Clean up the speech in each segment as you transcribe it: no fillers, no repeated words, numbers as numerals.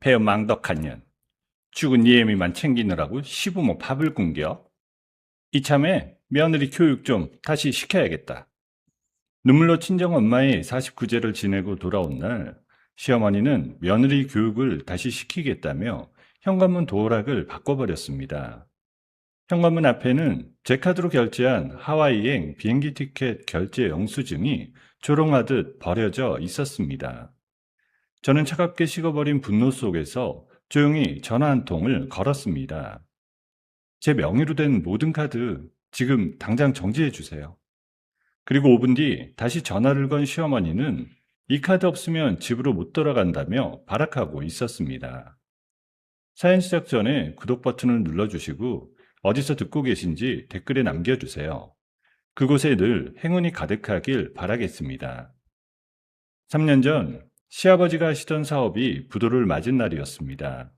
배은망덕한 년. 죽은 예미만 챙기느라고 시부모 밥을 굶겨? 이참에 며느리 교육 좀 다시 시켜야겠다. 눈물로 친정엄마의 49제를 지내고 돌아온 날, 시어머니는 며느리 교육을 다시 시키겠다며 현관문 도어락을 바꿔버렸습니다. 현관문 앞에는 제 카드로 결제한 하와이행 비행기 티켓 결제 영수증이 조롱하듯 버려져 있었습니다. 저는 차갑게 식어버린 분노 속에서 조용히 전화 한 통을 걸었습니다. 제 명의로 된 모든 카드 지금 당장 정지해 주세요. 그리고 5분 뒤 다시 전화를 건 시어머니는 이 카드 없으면 집으로 못 돌아간다며 발악하고 있었습니다. 사연 시작 전에 구독 버튼을 눌러주시고 어디서 듣고 계신지 댓글에 남겨주세요. 그곳에 늘 행운이 가득하길 바라겠습니다. 3년 전 시아버지가 하시던 사업이 부도를 맞은 날이었습니다.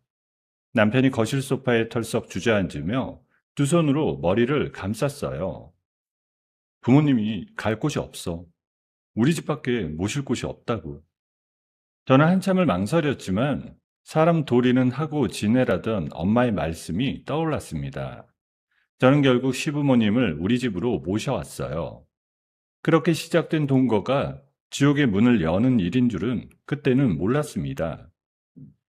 남편이 거실 소파에 털썩 주저앉으며 두 손으로 머리를 감쌌어요. 부모님이 갈 곳이 없어. 우리 집밖에 모실 곳이 없다고. 저는 한참을 망설였지만 사람 도리는 하고 지내라던 엄마의 말씀이 떠올랐습니다. 저는 결국 시부모님을 우리 집으로 모셔왔어요. 그렇게 시작된 동거가 지옥의 문을 여는 일인 줄은 그때는 몰랐습니다.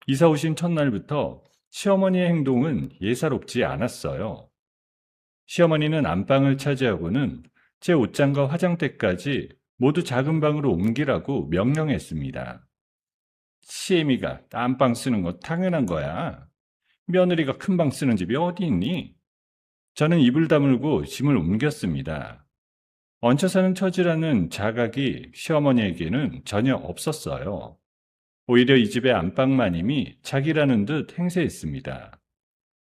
이사 오신 첫날부터 시어머니의 행동은 예사롭지 않았어요. 시어머니는 안방을 차지하고는 제 옷장과 화장대까지 모두 작은 방으로 옮기라고 명령했습니다. 시애미가 안방 쓰는 거 당연한 거야. 며느리가 큰 방 쓰는 집이 어디 있니? 저는 입을 다물고 짐을 옮겼습니다. 얹혀 사는 처지라는 자각이 시어머니에게는 전혀 없었어요. 오히려 이 집의 안방마님이 자기라는 듯 행세했습니다.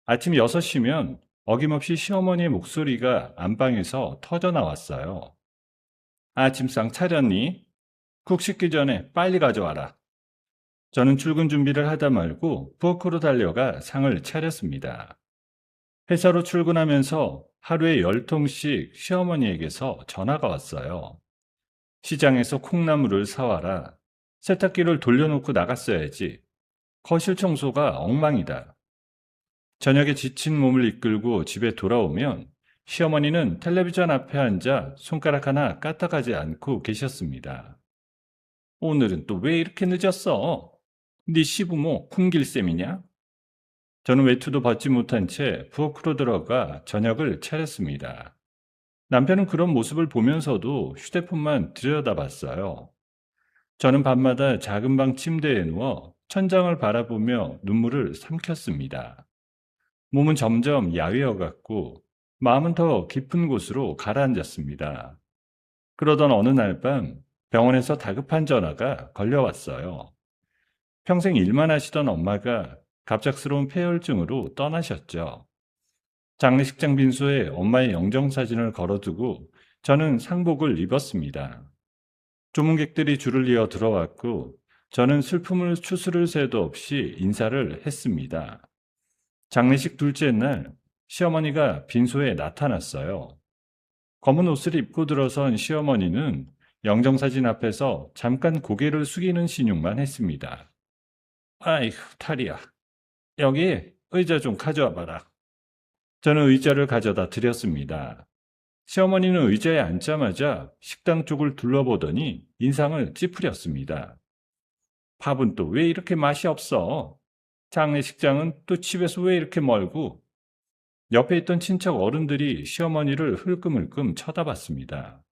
아침 6시면 어김없이 시어머니의 목소리가 안방에서 터져 나왔어요. 아침상 차렸니? 국 식기 전에 빨리 가져와라. 저는 출근 준비를 하다 말고 부엌으로 달려가 상을 차렸습니다. 회사로 출근하면서 하루에 10통씩 시어머니에게서 전화가 왔어요. 시장에서 콩나물을 사와라. 세탁기를 돌려놓고 나갔어야지. 거실 청소가 엉망이다. 저녁에 지친 몸을 이끌고 집에 돌아오면 시어머니는 텔레비전 앞에 앉아 손가락 하나 까딱하지 않고 계셨습니다. 오늘은 또 왜 이렇게 늦었어? 네 시부모 쿵길쌤이냐? 저는 외투도 벗지 못한 채 부엌으로 들어가 저녁을 차렸습니다. 남편은 그런 모습을 보면서도 휴대폰만 들여다봤어요. 저는 밤마다 작은 방 침대에 누워 천장을 바라보며 눈물을 삼켰습니다. 몸은 점점 야위어갔고 마음은 더 깊은 곳으로 가라앉았습니다. 그러던 어느 날 밤 병원에서 다급한 전화가 걸려왔어요. 평생 일만 하시던 엄마가 갑작스러운 폐혈증으로 떠나셨죠. 장례식장 빈소에 엄마의 영정사진을 걸어두고 저는 상복을 입었습니다. 조문객들이 줄을 이어 들어왔고 저는 슬픔을 추스를 새도 없이 인사를 했습니다. 장례식 둘째 날 시어머니가 빈소에 나타났어요. 검은 옷을 입고 들어선 시어머니는 영정사진 앞에서 잠깐 고개를 숙이는 신용만 했습니다. 아이고, 탈이야. 여기 의자 좀 가져와 봐라. 저는 의자를 가져다 드렸습니다. 시어머니는 의자에 앉자마자 식당 쪽을 둘러보더니 인상을 찌푸렸습니다. 밥은 또 왜 이렇게 맛이 없어? 장례식장은 또 집에서 왜 이렇게 멀고? 옆에 있던 친척 어른들이 시어머니를 흘끔흘끔 쳐다봤습니다.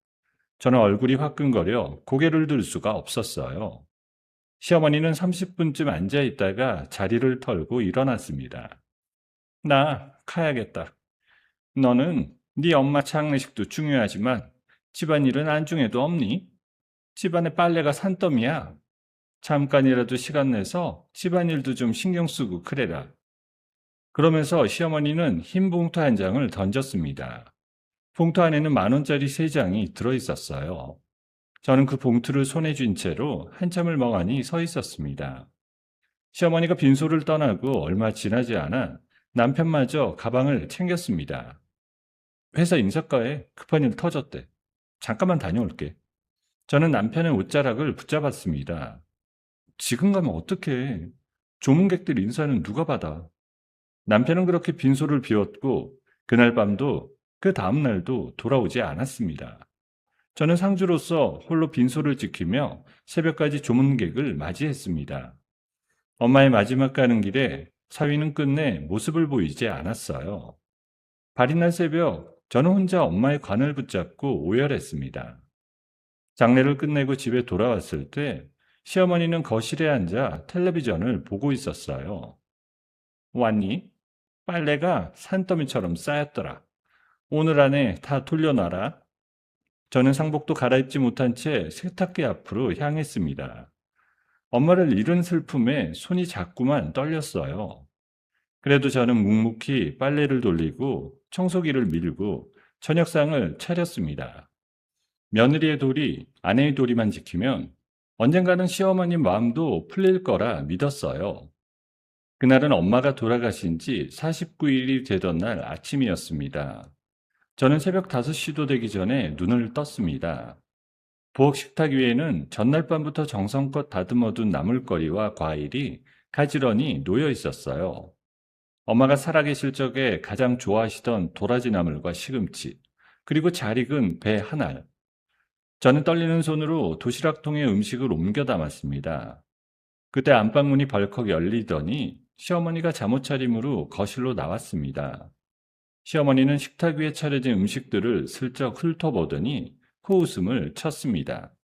저는 얼굴이 화끈거려 고개를 들 수가 없었어요. 시어머니는 30분쯤 앉아 있다가 자리를 털고 일어났습니다. 나 가야겠다. 너는 네 엄마 장례식도 중요하지만 집안일은 안중에도 없니? 집안에 빨래가 산더미야. 잠깐이라도 시간 내서 집안일도 좀 신경 쓰고 그래라. 그러면서 시어머니는 흰 봉투 한 장을 던졌습니다. 봉투 안에는 10,000원짜리 3장이 들어있었어요. 저는 그 봉투를 손에 쥔 채로 한참을 멍하니 서 있었습니다. 시어머니가 빈소를 떠나고 얼마 지나지 않아 남편마저 가방을 챙겼습니다. 회사 인사과에 급한 일 터졌대. 잠깐만 다녀올게. 저는 남편의 옷자락을 붙잡았습니다. 지금 가면 어떡해. 조문객들 인사는 누가 받아? 남편은 그렇게 빈소를 비웠고 그날 밤도 그 다음 날도 돌아오지 않았습니다. 저는 상주로서 홀로 빈소를 지키며 새벽까지 조문객을 맞이했습니다. 엄마의 마지막 가는 길에 사위는 끝내 모습을 보이지 않았어요. 발인날 새벽, 저는 혼자 엄마의 관을 붙잡고 오열했습니다. 장례를 끝내고 집에 돌아왔을 때 시어머니는 거실에 앉아 텔레비전을 보고 있었어요. 왔니? 빨래가 산더미처럼 쌓였더라. 오늘 안에 다 돌려놔라. 저는 상복도 갈아입지 못한 채 세탁기 앞으로 향했습니다. 엄마를 잃은 슬픔에 손이 자꾸만 떨렸어요. 그래도 저는 묵묵히 빨래를 돌리고 청소기를 밀고 저녁상을 차렸습니다. 며느리의 도리, 아내의 도리만 지키면 언젠가는 시어머니 마음도 풀릴 거라 믿었어요. 그날은 엄마가 돌아가신 지 49일이 되던 날 아침이었습니다. 저는 새벽 5시도 되기 전에 눈을 떴습니다. 부엌 식탁 위에는 전날 밤부터 정성껏 다듬어둔 나물거리와 과일이 가지런히 놓여 있었어요. 엄마가 살아계실 적에 가장 좋아하시던 도라지 나물과 시금치, 그리고 잘 익은 배 한 알. 저는 떨리는 손으로 도시락통에 음식을 옮겨 담았습니다. 그때 안방문이 벌컥 열리더니 시어머니가 잠옷 차림으로 거실로 나왔습니다. 시어머니는 식탁 위에 차려진 음식들을 슬쩍 훑어보더니 코웃음을 쳤습니다.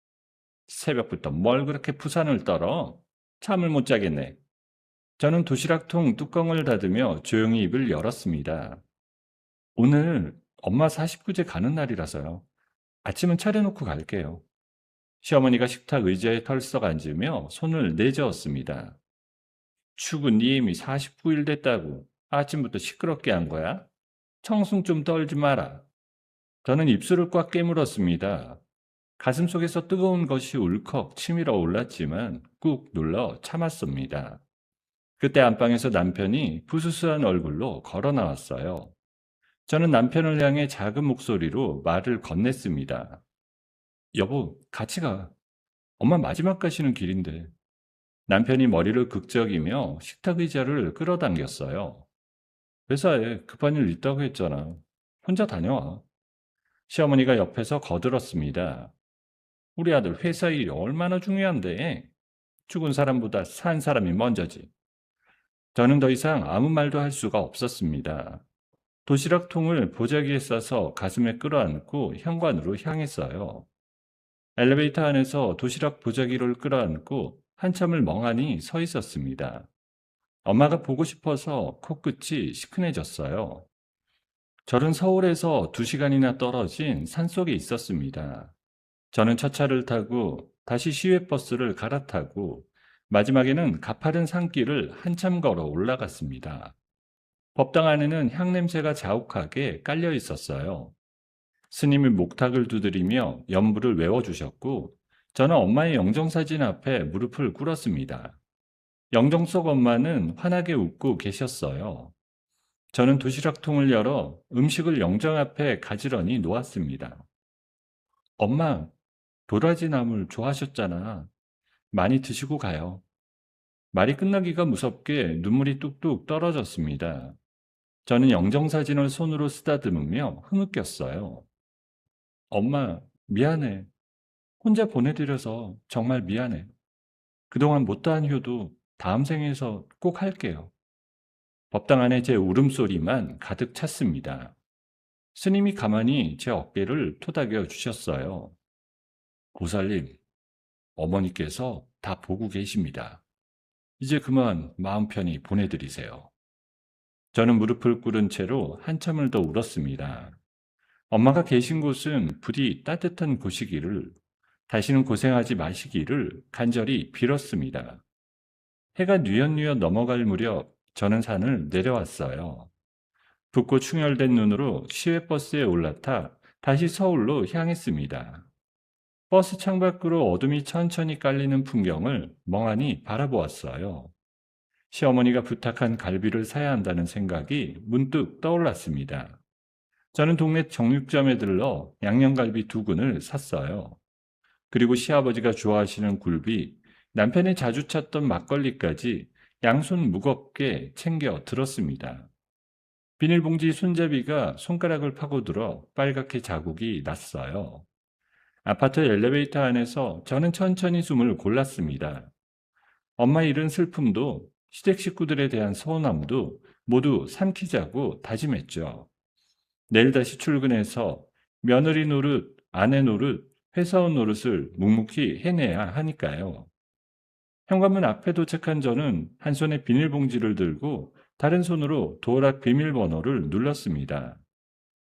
새벽부터 뭘 그렇게 부산을 떨어? 잠을 못 자겠네. 저는 도시락통 뚜껑을 닫으며 조용히 입을 열었습니다. 오늘 엄마 49제 가는 날이라서요. 아침은 차려놓고 갈게요. 시어머니가 식탁 의자에 털썩 앉으며 손을 내저었습니다. 축은 네 이미 49일 됐다고 아침부터 시끄럽게 한 거야? 청승 좀 떨지 마라. 저는 입술을 꽉 깨물었습니다. 가슴속에서 뜨거운 것이 울컥 치밀어 올랐지만 꾹 눌러 참았습니다. 그때 안방에서 남편이 부스스한 얼굴로 걸어 나왔어요. 저는 남편을 향해 작은 목소리로 말을 건넸습니다. 여보, 같이 가. 엄마 마지막 가시는 길인데. 남편이 머리를 극적이며 식탁 의자를 끌어당겼어요. 회사에 급한 일 있다고 했잖아. 혼자 다녀와. 시어머니가 옆에서 거들었습니다. 우리 아들 회사 일이 얼마나 중요한데. 죽은 사람보다 산 사람이 먼저지. 저는 더 이상 아무 말도 할 수가 없었습니다. 도시락통을 보자기에 싸서 가슴에 끌어안고 현관으로 향했어요. 엘리베이터 안에서 도시락 보자기를 끌어안고 한참을 멍하니 서 있었습니다. 엄마가 보고 싶어서 코끝이 시큰해졌어요. 저는 서울에서 2시간이나 떨어진 산속에 있었습니다. 저는 첫 차를 타고 다시 시외버스를 갈아타고 마지막에는 가파른 산길을 한참 걸어 올라갔습니다. 법당 안에는 향냄새가 자욱하게 깔려 있었어요. 스님이 목탁을 두드리며 연부를 외워주셨고 저는 엄마의 영정사진 앞에 무릎을 꿇었습니다. 영정 속 엄마는 환하게 웃고 계셨어요. 저는 도시락통을 열어 음식을 영정 앞에 가지런히 놓았습니다. 엄마, 도라지 나물 좋아하셨잖아. 많이 드시고 가요. 말이 끝나기가 무섭게 눈물이 뚝뚝 떨어졌습니다. 저는 영정사진을 손으로 쓰다듬으며 흐느꼈어요. 엄마, 미안해. 혼자 보내드려서 정말 미안해. 그동안 못다한 효도 다음 생에서 꼭 할게요. 법당 안에 제 울음소리만 가득 찼습니다. 스님이 가만히 제 어깨를 토닥여 주셨어요. 보살님, 어머니께서 다 보고 계십니다. 이제 그만 마음 편히 보내드리세요. 저는 무릎을 꿇은 채로 한참을 더 울었습니다. 엄마가 계신 곳은 부디 따뜻한 곳이기를, 다시는 고생하지 마시기를 간절히 빌었습니다. 해가 뉘엿뉘엿 넘어갈 무렵 저는 산을 내려왔어요. 붓고 충혈된 눈으로 시외버스에 올라타 다시 서울로 향했습니다. 버스 창밖으로 어둠이 천천히 깔리는 풍경을 멍하니 바라보았어요. 시어머니가 부탁한 갈비를 사야 한다는 생각이 문득 떠올랐습니다. 저는 동네 정육점에 들러 양념갈비 2근을 샀어요. 그리고 시아버지가 좋아하시는 굴비, 남편이 자주 찾던 막걸리까지 양손 무겁게 챙겨 들었습니다. 비닐봉지 손잡이가 손가락을 파고들어 빨갛게 자국이 났어요. 아파트 엘리베이터 안에서 저는 천천히 숨을 골랐습니다. 엄마 잃은 슬픔도 시댁 식구들에 대한 서운함도 모두 삼키자고 다짐했죠. 내일 다시 출근해서 며느리 노릇, 아내 노릇, 회사원 노릇을 묵묵히 해내야 하니까요. 현관문 앞에 도착한 저는 한 손에 비닐봉지를 들고 다른 손으로 도어락 비밀번호를 눌렀습니다.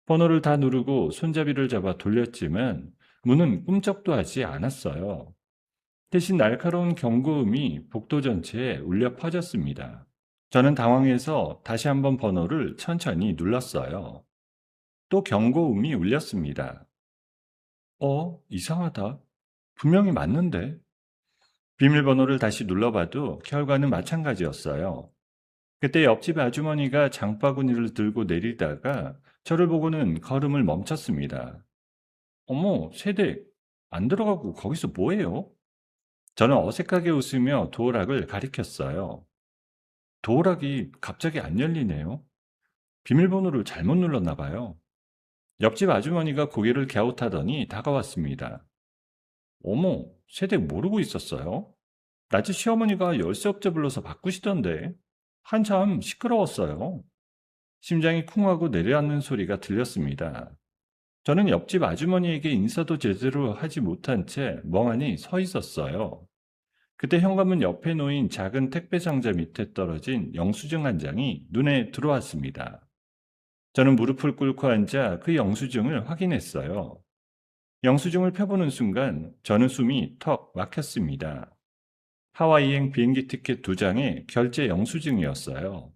번호를 다 누르고 손잡이를 잡아 돌렸지만 문은 꿈쩍도 하지 않았어요. 대신 날카로운 경고음이 복도 전체에 울려 퍼졌습니다. 저는 당황해서 다시 한번 번호를 천천히 눌렀어요. 또 경고음이 울렸습니다. 이상하다. 분명히 맞는데. 비밀번호를 다시 눌러봐도 결과는 마찬가지였어요. 그때 옆집 아주머니가 장바구니를 들고 내리다가 저를 보고는 걸음을 멈췄습니다. 어머, 세댁, 안 들어가고 거기서 뭐해요? 저는 어색하게 웃으며 도어락을 가리켰어요. 도어락이 갑자기 안 열리네요. 비밀번호를 잘못 눌렀나 봐요. 옆집 아주머니가 고개를 갸웃하더니 다가왔습니다. 어머, 세댁 모르고 있었어요? 낮에 시어머니가 열쇠 업자 불러서 바꾸시던데 한참 시끄러웠어요. 심장이 쿵하고 내려앉는 소리가 들렸습니다. 저는 옆집 아주머니에게 인사도 제대로 하지 못한 채 멍하니 서 있었어요. 그때 현관문 옆에 놓인 작은 택배 상자 밑에 떨어진 영수증 한 장이 눈에 들어왔습니다. 저는 무릎을 꿇고 앉아 그 영수증을 확인했어요. 영수증을 펴보는 순간 저는 숨이 턱 막혔습니다. 하와이행 비행기 티켓 2장의 결제 영수증이었어요.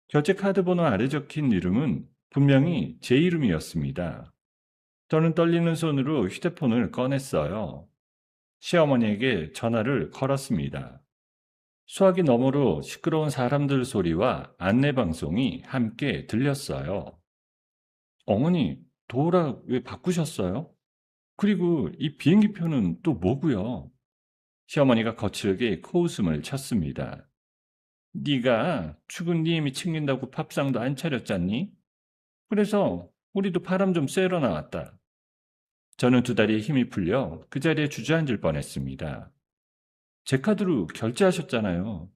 결제 카드 번호 아래 적힌 이름은 분명히 제 이름이었습니다. 저는 떨리는 손으로 휴대폰을 꺼냈어요. 시어머니에게 전화를 걸었습니다. 수화기 너머로 시끄러운 사람들 소리와 안내방송이 함께 들렸어요. 어머니, 도어락 왜 바꾸셨어요? 그리고 이 비행기표는 또 뭐고요? 시어머니가 거칠게 코웃음을 쳤습니다. 네가 죽은 네 힘이 챙긴다고 밥상도 안 차렸잖니? 그래서 우리도 바람 좀 쐬러 나왔다. 저는 두 다리에 힘이 풀려 그 자리에 주저앉을 뻔했습니다. 제 카드로 결제하셨잖아요.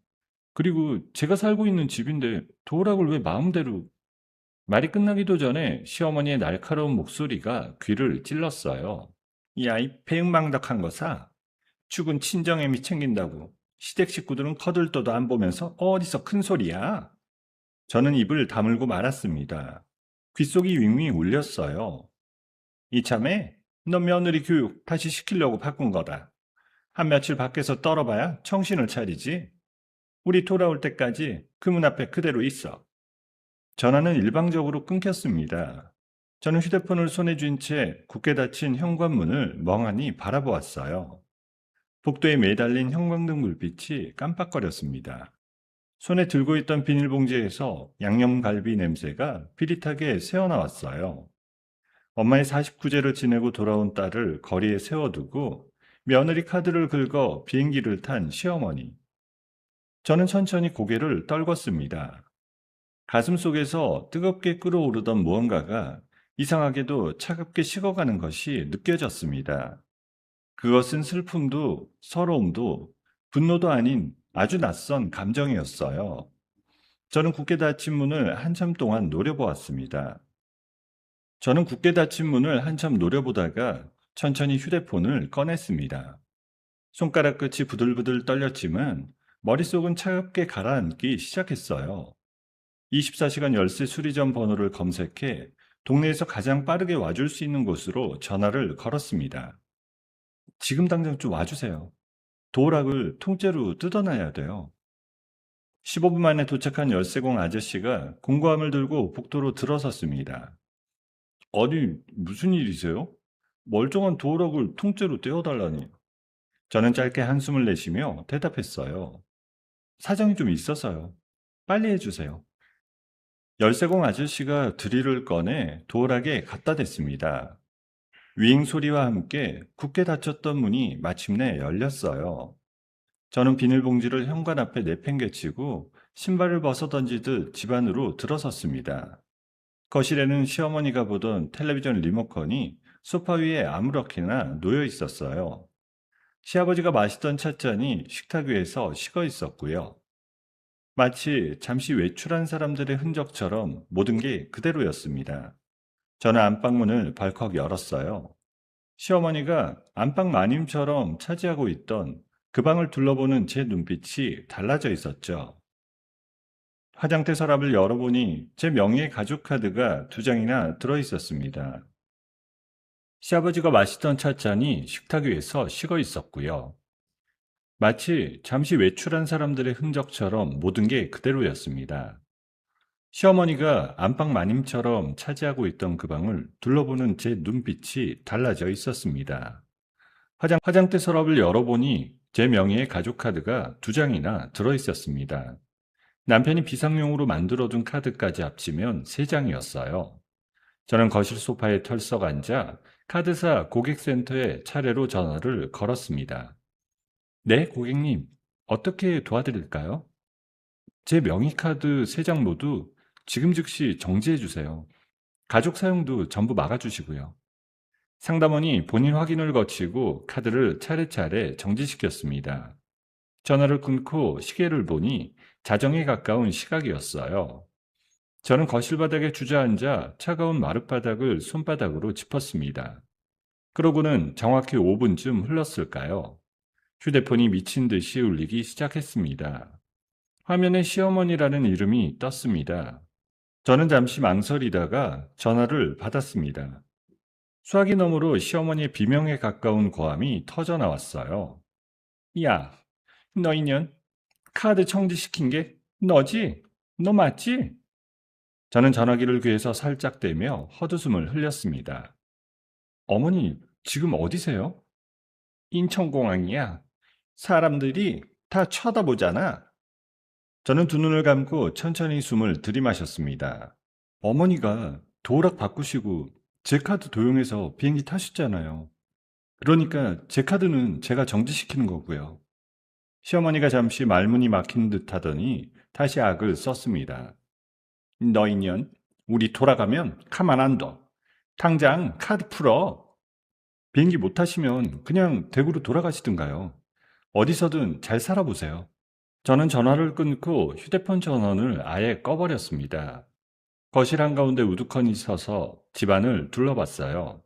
그리고 제가 살고 있는 집인데 도어락을 왜 마음대로... 말이 끝나기도 전에 시어머니의 날카로운 목소리가 귀를 찔렀어요. 야, 이 배은망덕한 거사. 죽은 친정애미 챙긴다고 시댁 식구들은 거들떠도 안 보면서 어디서 큰 소리야. 저는 입을 다물고 말았습니다. 귓속이 윙윙 울렸어요. 이참에 너 며느리 교육 다시 시키려고 바꾼 거다. 한 며칠 밖에서 떨어봐야 정신을 차리지. 우리 돌아올 때까지 그 문 앞에 그대로 있어. 전화는 일방적으로 끊겼습니다. 저는 휴대폰을 손에 쥔 채 굳게 닫힌 현관문을 멍하니 바라보았어요. 복도에 매달린 형광등 불빛이 깜빡거렸습니다. 손에 들고 있던 비닐봉지에서 양념갈비 냄새가 비릿하게 새어나왔어요. 엄마의 49제를 지내고 돌아온 딸을 거리에 세워두고 며느리 카드를 긁어 비행기를 탄 시어머니. 저는 천천히 고개를 떨궜습니다. 가슴 속에서 뜨겁게 끓어오르던 무언가가 이상하게도 차갑게 식어가는 것이 느껴졌습니다. 그것은 슬픔도 서러움도 분노도 아닌 아주 낯선 감정이었어요. 저는 굳게 닫힌 문을 한참 동안 노려보았습니다. 저는 굳게 닫힌 문을 한참 노려보다가 천천히 휴대폰을 꺼냈습니다. 손가락 끝이 부들부들 떨렸지만 머릿속은 차갑게 가라앉기 시작했어요. 24시간 열쇠 수리점 번호를 검색해 동네에서 가장 빠르게 와줄 수 있는 곳으로 전화를 걸었습니다. 지금 당장 좀 와주세요. 도어락을 통째로 뜯어놔야 돼요. 15분 만에 도착한 열쇠공 아저씨가 공구함을 들고 복도로 들어섰습니다. 아니, 무슨 일이세요? 멀쩡한 도어락을 통째로 떼어달라니. 저는 짧게 한숨을 내쉬며 대답했어요. 사정이 좀 있어서요. 빨리 해주세요. 열쇠공 아저씨가 드릴을 꺼내 도어락에 갖다 댔습니다. 윙 소리와 함께 굳게 닫혔던 문이 마침내 열렸어요. 저는 비닐봉지를 현관 앞에 내팽개치고 신발을 벗어 던지듯 집 안으로 들어섰습니다. 거실에는 시어머니가 보던 텔레비전 리모컨이 소파 위에 아무렇게나 놓여 있었어요. 시아버지가 마시던 찻잔이 식탁 위에서 식어 있었고요. 마치 잠시 외출한 사람들의 흔적처럼 모든 게 그대로였습니다. 저는 안방문을 벌컥 열었어요. 시어머니가 안방 마님처럼 차지하고 있던 그 방을 둘러보는 제 눈빛이 달라져 있었죠. 화장대 서랍을 열어보니 제 명의의 가족카드가 두 장이나 들어 있었습니다. 시아버지가 마시던 찻잔이 식탁 위에서 식어 있었고요. 마치 잠시 외출한 사람들의 흔적처럼 모든 게 그대로였습니다. 시어머니가 안방 마님처럼 차지하고 있던 그 방을 둘러보는 제 눈빛이 달라져 있었습니다. 화장대 서랍을 열어보니 제 명의의 가족카드가 두 장이나 들어 있었습니다. 남편이 비상용으로 만들어둔 카드까지 합치면 세 장이었어요. 저는 거실 소파에 털썩 앉아 카드사 고객센터에 차례로 전화를 걸었습니다. 네, 고객님. 어떻게 도와드릴까요? 제 명의카드 세 장 모두 지금 즉시 정지해 주세요. 가족 사용도 전부 막아주시고요. 상담원이 본인 확인을 거치고 카드를 차례차례 정지시켰습니다. 전화를 끊고 시계를 보니 자정에 가까운 시각이었어요. 저는 거실 바닥에 주저앉아 차가운 마룻바닥을 손바닥으로 짚었습니다. 그러고는 정확히 5분쯤 흘렀을까요? 휴대폰이 미친 듯이 울리기 시작했습니다. 화면에 시어머니라는 이름이 떴습니다. 저는 잠시 망설이다가 전화를 받았습니다. 수화기 너머로 시어머니의 비명에 가까운 고함이 터져 나왔어요. 야, 너 인연 카드 정지시킨 게 너지? 너 맞지? 저는 전화기를 귀에서 살짝 대며 헛웃음을 흘렸습니다. 어머니, 지금 어디세요? 인천공항이야. 사람들이 다 쳐다보잖아. 저는 두 눈을 감고 천천히 숨을 들이마셨습니다. 어머니가 도어락 바꾸시고 제 카드 도용해서 비행기 타셨잖아요. 그러니까 제 카드는 제가 정지시키는 거고요. 시어머니가 잠시 말문이 막힌 듯 하더니 다시 악을 썼습니다. 너 인연, 우리 돌아가면 가만 안 둬. 당장 카드 풀어. 비행기 못 타시면 그냥 대구로 돌아가시든가요. 어디서든 잘 살아보세요. 저는 전화를 끊고 휴대폰 전원을 아예 꺼버렸습니다. 거실 한가운데 우두커니 서서 집안을 둘러봤어요.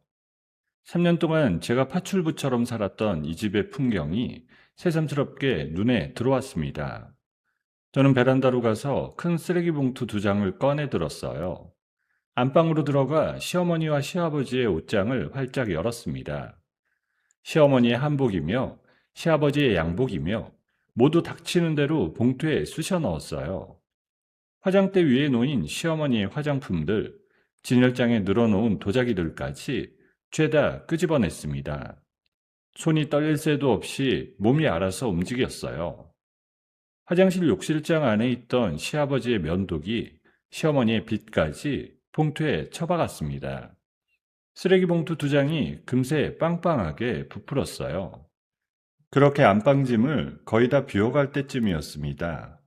3년 동안 제가 파출부처럼 살았던 이 집의 풍경이 새삼스럽게 눈에 들어왔습니다. 저는 베란다로 가서 큰 쓰레기 봉투 두 장을 꺼내 들었어요. 안방으로 들어가 시어머니와 시아버지의 옷장을 활짝 열었습니다. 시어머니의 한복이며 시아버지의 양복이며 모두 닥치는 대로 봉투에 쑤셔 넣었어요. 화장대 위에 놓인 시어머니의 화장품들, 진열장에 늘어놓은 도자기들까지 죄다 끄집어냈습니다. 손이 떨릴 새도 없이 몸이 알아서 움직였어요. 화장실 욕실장 안에 있던 시아버지의 면도기, 시어머니의 빗까지 봉투에 처박았습니다. 쓰레기 봉투 두 장이 금세 빵빵하게 부풀었어요. 그렇게 안방짐을 거의 다 비워갈 때쯤이었습니다.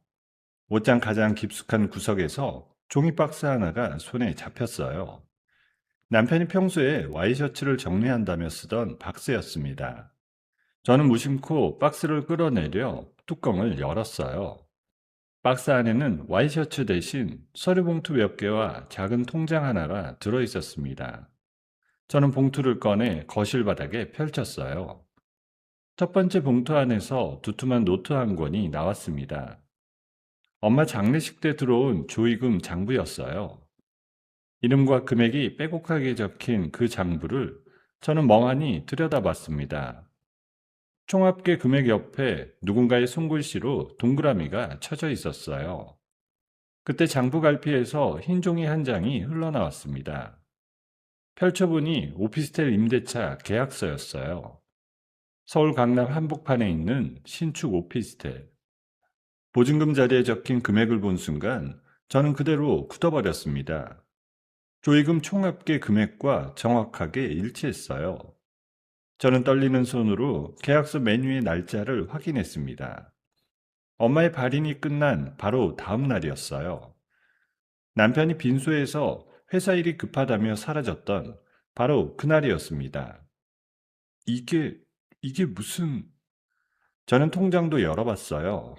옷장 가장 깊숙한 구석에서 종이박스 하나가 손에 잡혔어요. 남편이 평소에 와이셔츠를 정리한다며 쓰던 박스였습니다. 저는 무심코 박스를 끌어내려 뚜껑을 열었어요. 박스 안에는 와이셔츠 대신 서류봉투 몇 개와 작은 통장 하나가 들어 있었습니다. 저는 봉투를 꺼내 거실 바닥에 펼쳤어요. 첫 번째 봉투 안에서 두툼한 노트 한 권이 나왔습니다. 엄마 장례식 때 들어온 조의금 장부였어요. 이름과 금액이 빼곡하게 적힌 그 장부를 저는 멍하니 들여다봤습니다. 총합계 금액 옆에 누군가의 손글씨로 동그라미가 쳐져 있었어요. 그때 장부 갈피에서 흰 종이 한 장이 흘러나왔습니다. 펼쳐보니 오피스텔 임대차 계약서였어요. 서울 강남 한복판에 있는 신축 오피스텔. 보증금 자리에 적힌 금액을 본 순간 저는 그대로 굳어버렸습니다. 조의금 총합계 금액과 정확하게 일치했어요. 저는 떨리는 손으로 계약서 메뉴의 날짜를 확인했습니다. 엄마의 발인이 끝난 바로 다음 날이었어요. 남편이 빈소에서 회사 일이 급하다며 사라졌던 바로 그날이었습니다. 이게, 이게 무슨... 저는 통장도 열어봤어요.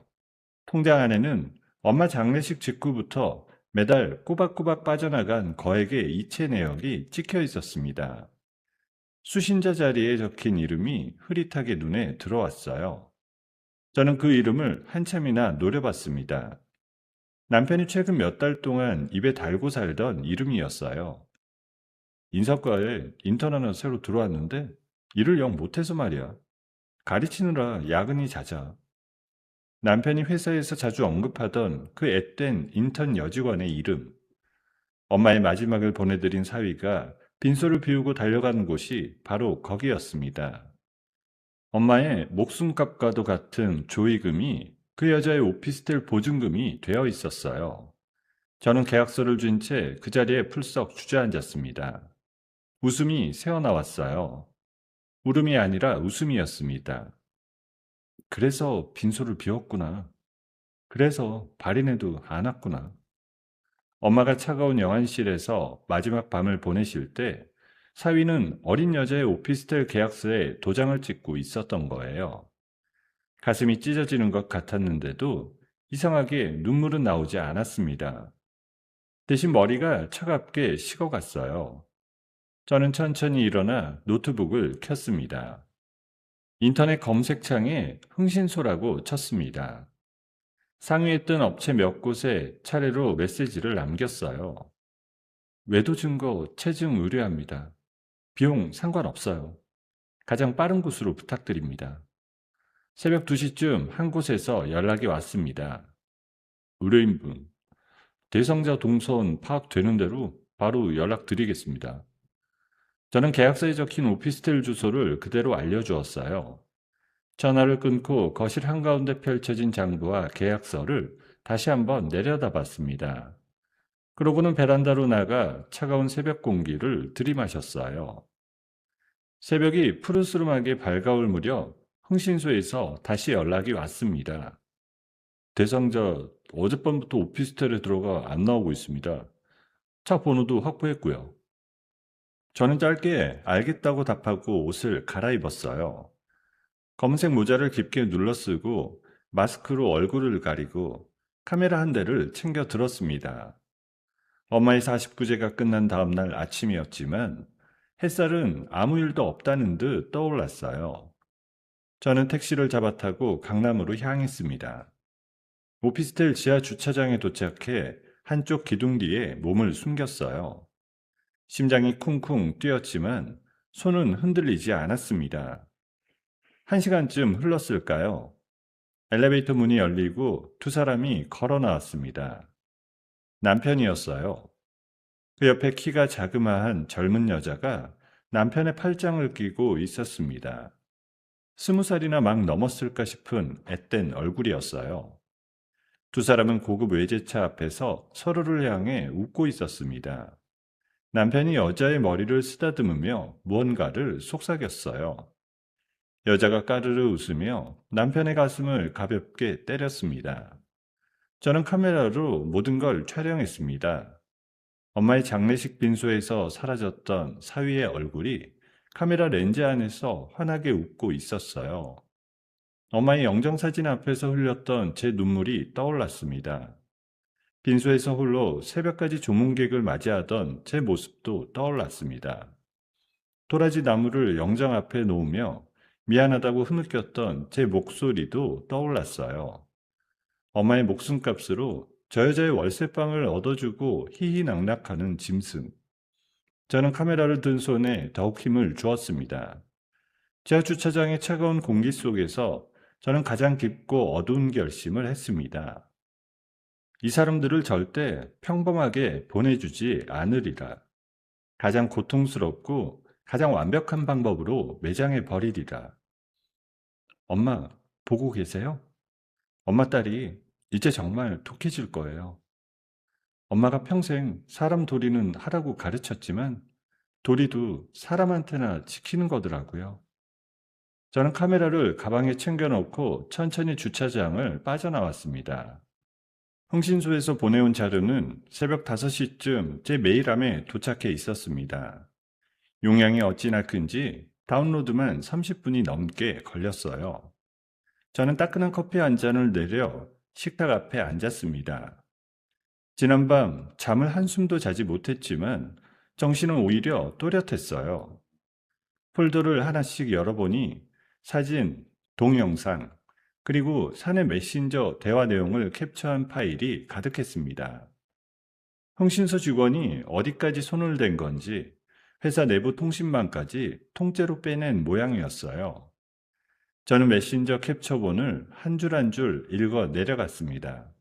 통장 안에는 엄마 장례식 직후부터 매달 꼬박꼬박 빠져나간 거액의 이체 내역이 찍혀 있었습니다. 수신자 자리에 적힌 이름이 흐릿하게 눈에 들어왔어요. 저는 그 이름을 한참이나 노려봤습니다. 남편이 최근 몇 달 동안 입에 달고 살던 이름이었어요. 인사과에 인턴 하나 새로 들어왔는데 일을 영 못해서 말이야. 가르치느라 야근이 잦아. 남편이 회사에서 자주 언급하던 그 앳된 인턴 여직원의 이름. 엄마의 마지막을 보내드린 사위가 빈소를 비우고 달려가는 곳이 바로 거기였습니다. 엄마의 목숨값과도 같은 조의금이 그 여자의 오피스텔 보증금이 되어 있었어요. 저는 계약서를 쥔 채 그 자리에 풀썩 주저앉았습니다. 웃음이 새어나왔어요. 울음이 아니라 웃음이었습니다. 그래서 빈소를 비웠구나. 그래서 발인해도 안 왔구나. 엄마가 차가운 영안실에서 마지막 밤을 보내실 때 사위는 어린 여자의 오피스텔 계약서에 도장을 찍고 있었던 거예요. 가슴이 찢어지는 것 같았는데도 이상하게 눈물은 나오지 않았습니다. 대신 머리가 차갑게 식어갔어요. 저는 천천히 일어나 노트북을 켰습니다. 인터넷 검색창에 흥신소라고 쳤습니다. 상위에 뜬 업체 몇 곳에 차례로 메시지를 남겼어요. 외도 증거 체증 의뢰합니다. 비용 상관없어요. 가장 빠른 곳으로 부탁드립니다. 새벽 2시쯤 한 곳에서 연락이 왔습니다. 의뢰인분, 대상자 동선 파악되는 대로 바로 연락드리겠습니다. 저는 계약서에 적힌 오피스텔 주소를 그대로 알려주었어요. 전화를 끊고 거실 한가운데 펼쳐진 장부와 계약서를 다시 한번 내려다봤습니다. 그러고는 베란다로 나가 차가운 새벽 공기를 들이마셨어요. 새벽이 푸르스름하게 밝아올 무렵 흥신소에서 다시 연락이 왔습니다. 대상자 어젯밤부터 오피스텔에 들어가 안 나오고 있습니다. 차 번호도 확보했고요. 저는 짧게 알겠다고 답하고 옷을 갈아입었어요. 검은색 모자를 깊게 눌러쓰고 마스크로 얼굴을 가리고 카메라 한 대를 챙겨 들었습니다. 엄마의 49제가 끝난 다음 날 아침이었지만 햇살은 아무 일도 없다는 듯 떠올랐어요. 저는 택시를 잡아 타고 강남으로 향했습니다. 오피스텔 지하 주차장에 도착해 한쪽 기둥 뒤에 몸을 숨겼어요. 심장이 쿵쿵 뛰었지만 손은 흔들리지 않았습니다. 1시간쯤 흘렀을까요? 엘리베이터 문이 열리고 두 사람이 걸어 나왔습니다. 남편이었어요. 그 옆에 키가 자그마한 젊은 여자가 남편의 팔짱을 끼고 있었습니다. 20살이나 막 넘었을까 싶은 앳된 얼굴이었어요. 두 사람은 고급 외제차 앞에서 서로를 향해 웃고 있었습니다. 남편이 여자의 머리를 쓰다듬으며 무언가를 속삭였어요. 여자가 까르르 웃으며 남편의 가슴을 가볍게 때렸습니다. 저는 카메라로 모든 걸 촬영했습니다. 엄마의 장례식 빈소에서 사라졌던 사위의 얼굴이 카메라 렌즈 안에서 환하게 웃고 있었어요. 엄마의 영정사진 앞에서 흘렸던 제 눈물이 떠올랐습니다. 빈소에서 홀로 새벽까지 조문객을 맞이하던 제 모습도 떠올랐습니다. 도라지 나무를 영정 앞에 놓으며 미안하다고 흐느꼈던 제 목소리도 떠올랐어요. 엄마의 목숨값으로 저 여자의 월세방을 얻어주고 희희낙낙하는 짐승. 저는 카메라를 든 손에 더욱 힘을 주었습니다. 지하 주차장의 차가운 공기 속에서 저는 가장 깊고 어두운 결심을 했습니다. 이 사람들을 절대 평범하게 보내주지 않으리라. 가장 고통스럽고 가장 완벽한 방법으로 매장해 버리리라. 엄마, 보고 계세요? 엄마 딸이 이제 정말 독해질 거예요. 엄마가 평생 사람 도리는 하라고 가르쳤지만 도리도 사람한테나 지키는 거더라고요. 저는 카메라를 가방에 챙겨놓고 천천히 주차장을 빠져나왔습니다. 흥신소에서 보내온 자료는 새벽 5시쯤 제 메일함에 도착해 있었습니다. 용량이 어찌나 큰지 다운로드만 30분이 넘게 걸렸어요. 저는 따끈한 커피 한 잔을 내려 식탁 앞에 앉았습니다. 지난밤 잠을 한숨도 자지 못했지만 정신은 오히려 또렷했어요. 폴더를 하나씩 열어보니 사진, 동영상, 그리고 사내 메신저 대화 내용을 캡처한 파일이 가득했습니다. 흥신소 직원이 어디까지 손을 댄 건지 회사 내부 통신망까지 통째로 빼낸 모양이었어요. 저는 메신저 캡처본을 한 줄 한 줄 읽어 내려갔습니다.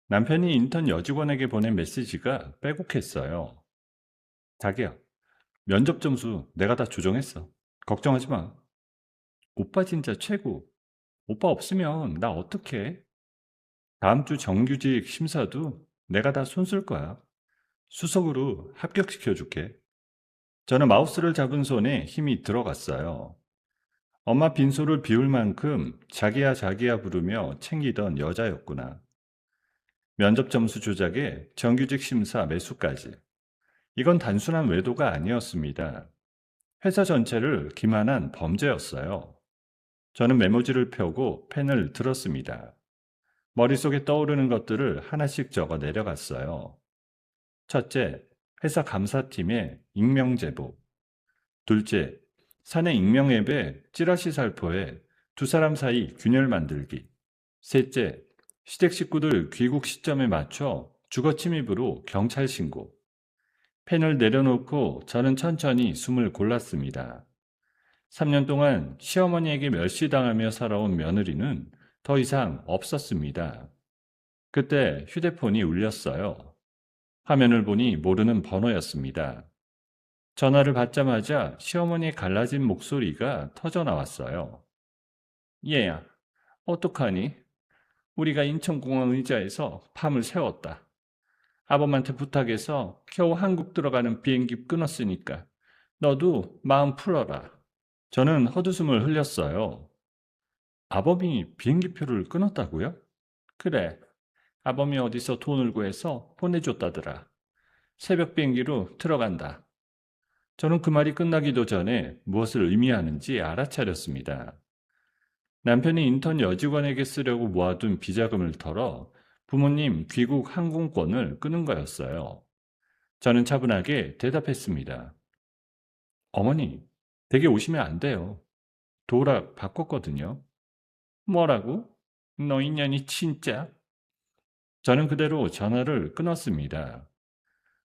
남편이 인턴 여직원에게 보낸 메시지가 빼곡했어요. 자기야, 면접 점수 내가 다 조정했어. 걱정하지 마. 오빠 진짜 최고. 오빠 없으면 나 어떡해? 다음 주 정규직 심사도 내가 다 손쓸 거야. 수석으로 합격시켜줄게. 저는 마우스를 잡은 손에 힘이 들어갔어요. 엄마 빈소를 비울 만큼 자기야 자기야 부르며 챙기던 여자였구나. 면접 점수 조작에 정규직 심사 매수까지. 이건 단순한 외도가 아니었습니다. 회사 전체를 기만한 범죄였어요. 저는 메모지를 펴고 펜을 들었습니다. 머릿속에 떠오르는 것들을 하나씩 적어 내려갔어요. 첫째, 회사 감사팀의 익명 제보. 둘째, 사내 익명 앱에 찌라시 살포해 두 사람 사이 균열 만들기. 셋째, 시댁 식구들 귀국 시점에 맞춰 주거 침입으로 경찰 신고. 펜을 내려놓고 저는 천천히 숨을 골랐습니다. 3년 동안 시어머니에게 멸시당하며 살아온 며느리는 더 이상 없었습니다. 그때 휴대폰이 울렸어요. 화면을 보니 모르는 번호였습니다. 전화를 받자마자 시어머니의 갈라진 목소리가 터져 나왔어요. 얘야, 어떡하니? 우리가 인천공항 의자에서 밤을 새웠다. 아범한테 부탁해서 겨우 한국 들어가는 비행기 끊었으니까 너도 마음 풀어라. 저는 헛웃음을 흘렸어요. 아범이 비행기표를 끊었다고요? 그래. 아범이 어디서 돈을 구해서 보내줬다더라. 새벽 비행기로 들어간다. 저는 그 말이 끝나기도 전에 무엇을 의미하는지 알아차렸습니다. 남편이 인턴 여직원에게 쓰려고 모아둔 비자금을 털어 부모님 귀국 항공권을 끊은 거였어요. 저는 차분하게 대답했습니다. 어머니, 댁에 오시면 안 돼요. 도락 바꿨거든요. 뭐라고? 너 인연이 진짜? 저는 그대로 전화를 끊었습니다.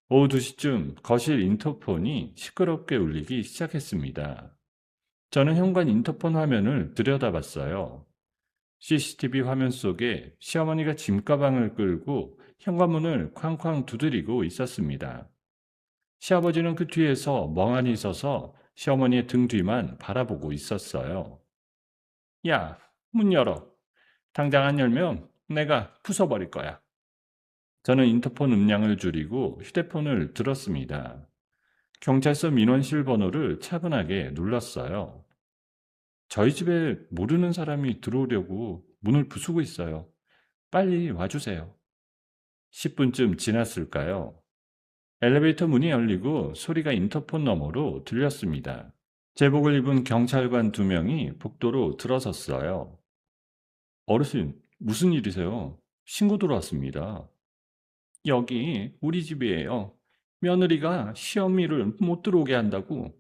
오후 2시쯤 거실 인터폰이 시끄럽게 울리기 시작했습니다. 저는 현관 인터폰 화면을 들여다봤어요. CCTV 화면 속에 시어머니가 짐가방을 끌고 현관문을 쾅쾅 두드리고 있었습니다. 시아버지는 그 뒤에서 멍하니 서서 시어머니의 등 뒤만 바라보고 있었어요. 야, 문 열어. 당장 안 열면 내가 부숴버릴 거야. 저는 인터폰 음량을 줄이고 휴대폰을 들었습니다. 경찰서 민원실 번호를 차분하게 눌렀어요. 저희 집에 모르는 사람이 들어오려고 문을 부수고 있어요. 빨리 와주세요. 10분쯤 지났을까요? 엘리베이터 문이 열리고 소리가 인터폰 너머로 들렸습니다. 제복을 입은 경찰관 2명이 복도로 들어섰어요. 어르신, 무슨 일이세요? 신고 들어왔습니다. 여기 우리 집이에요. 며느리가 시어미를 못 들어오게 한다고.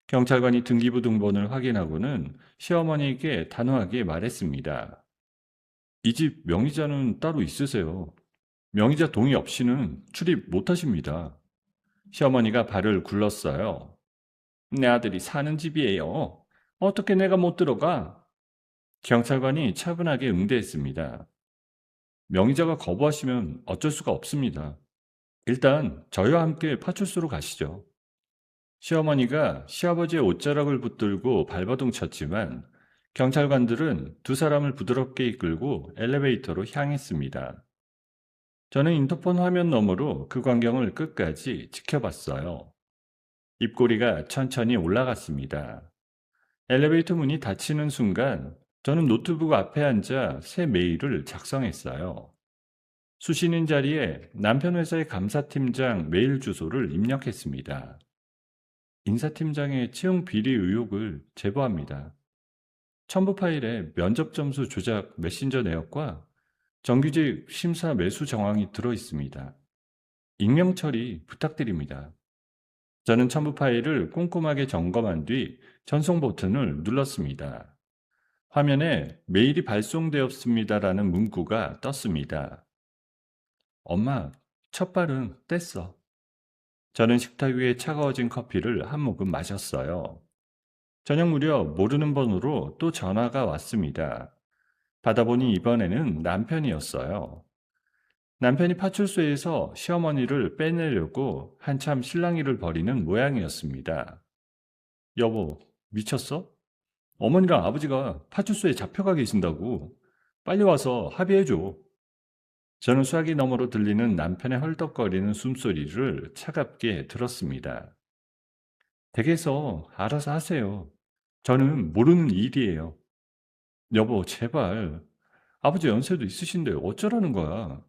경찰관이 등기부 등본을 확인하고는 시어머니에게 단호하게 말했습니다. 이 집 명의자는 따로 있으세요. 명의자 동의 없이는 출입 못하십니다. 시어머니가 발을 굴렀어요. 내 아들이 사는 집이에요. 어떻게 내가 못 들어가? 경찰관이 차분하게 응대했습니다. 명의자가 거부하시면 어쩔 수가 없습니다. 일단 저희와 함께 파출소로 가시죠. 시어머니가 시아버지의 옷자락을 붙들고 발버둥 쳤지만 경찰관들은 두 사람을 부드럽게 이끌고 엘리베이터로 향했습니다. 저는 인터폰 화면 너머로 그 광경을 끝까지 지켜봤어요. 입꼬리가 천천히 올라갔습니다. 엘리베이터 문이 닫히는 순간 저는 노트북 앞에 앉아 새 메일을 작성했어요. 수신인 자리에 남편 회사의 감사팀장 메일 주소를 입력했습니다. 인사팀장의 채용 비리 의혹을 제보합니다. 첨부 파일에 면접 점수 조작 메신저 내역과 정규직 심사 매수 정황이 들어 있습니다. 익명 처리 부탁드립니다. 저는 첨부 파일을 꼼꼼하게 점검한 뒤 전송 버튼을 눌렀습니다. 화면에 메일이 발송되었습니다라는 문구가 떴습니다. 엄마, 첫 발은 뗐어. 저는 식탁 위에 차가워진 커피를 한 모금 마셨어요. 저녁 무렵 모르는 번호로 또 전화가 왔습니다. 받아보니 이번에는 남편이었어요. 남편이 파출소에서 시어머니를 빼내려고 한참 실랑이를 벌이는 모양이었습니다. 여보, 미쳤어? 어머니랑 아버지가 파출소에 잡혀가 계신다고. 빨리 와서 합의해줘. 저는 수화기 너머로 들리는 남편의 헐떡거리는 숨소리를 차갑게 들었습니다. 댁에서 알아서 하세요. 저는 모르는 일이에요. 여보, 제발. 아버지 연세도 있으신데 어쩌라는 거야.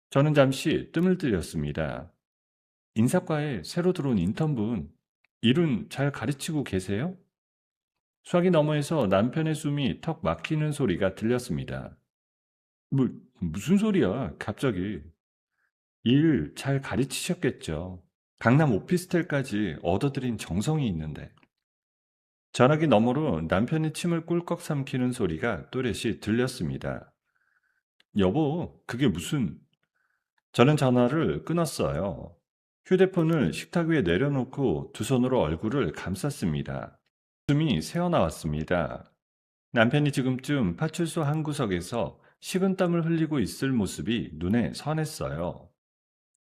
저는 잠시 뜸을 들였습니다. 인사과에 새로 들어온 인턴분, 일은 잘 가르치고 계세요? 수화기 너머에서 남편의 숨이 턱 막히는 소리가 들렸습니다. 뭐, 무슨 소리야, 갑자기. 일 잘 가르치셨겠죠. 강남 오피스텔까지 얻어들인 정성이 있는데. 전화기 너머로 남편이 침을 꿀꺽 삼키는 소리가 또렷이 들렸습니다. 여보, 그게 무슨... 저는 전화를 끊었어요. 휴대폰을 식탁 위에 내려놓고 두 손으로 얼굴을 감쌌습니다. 숨이 새어나왔습니다. 남편이 지금쯤 파출소 한 구석에서 식은땀을 흘리고 있을 모습이 눈에 선했어요.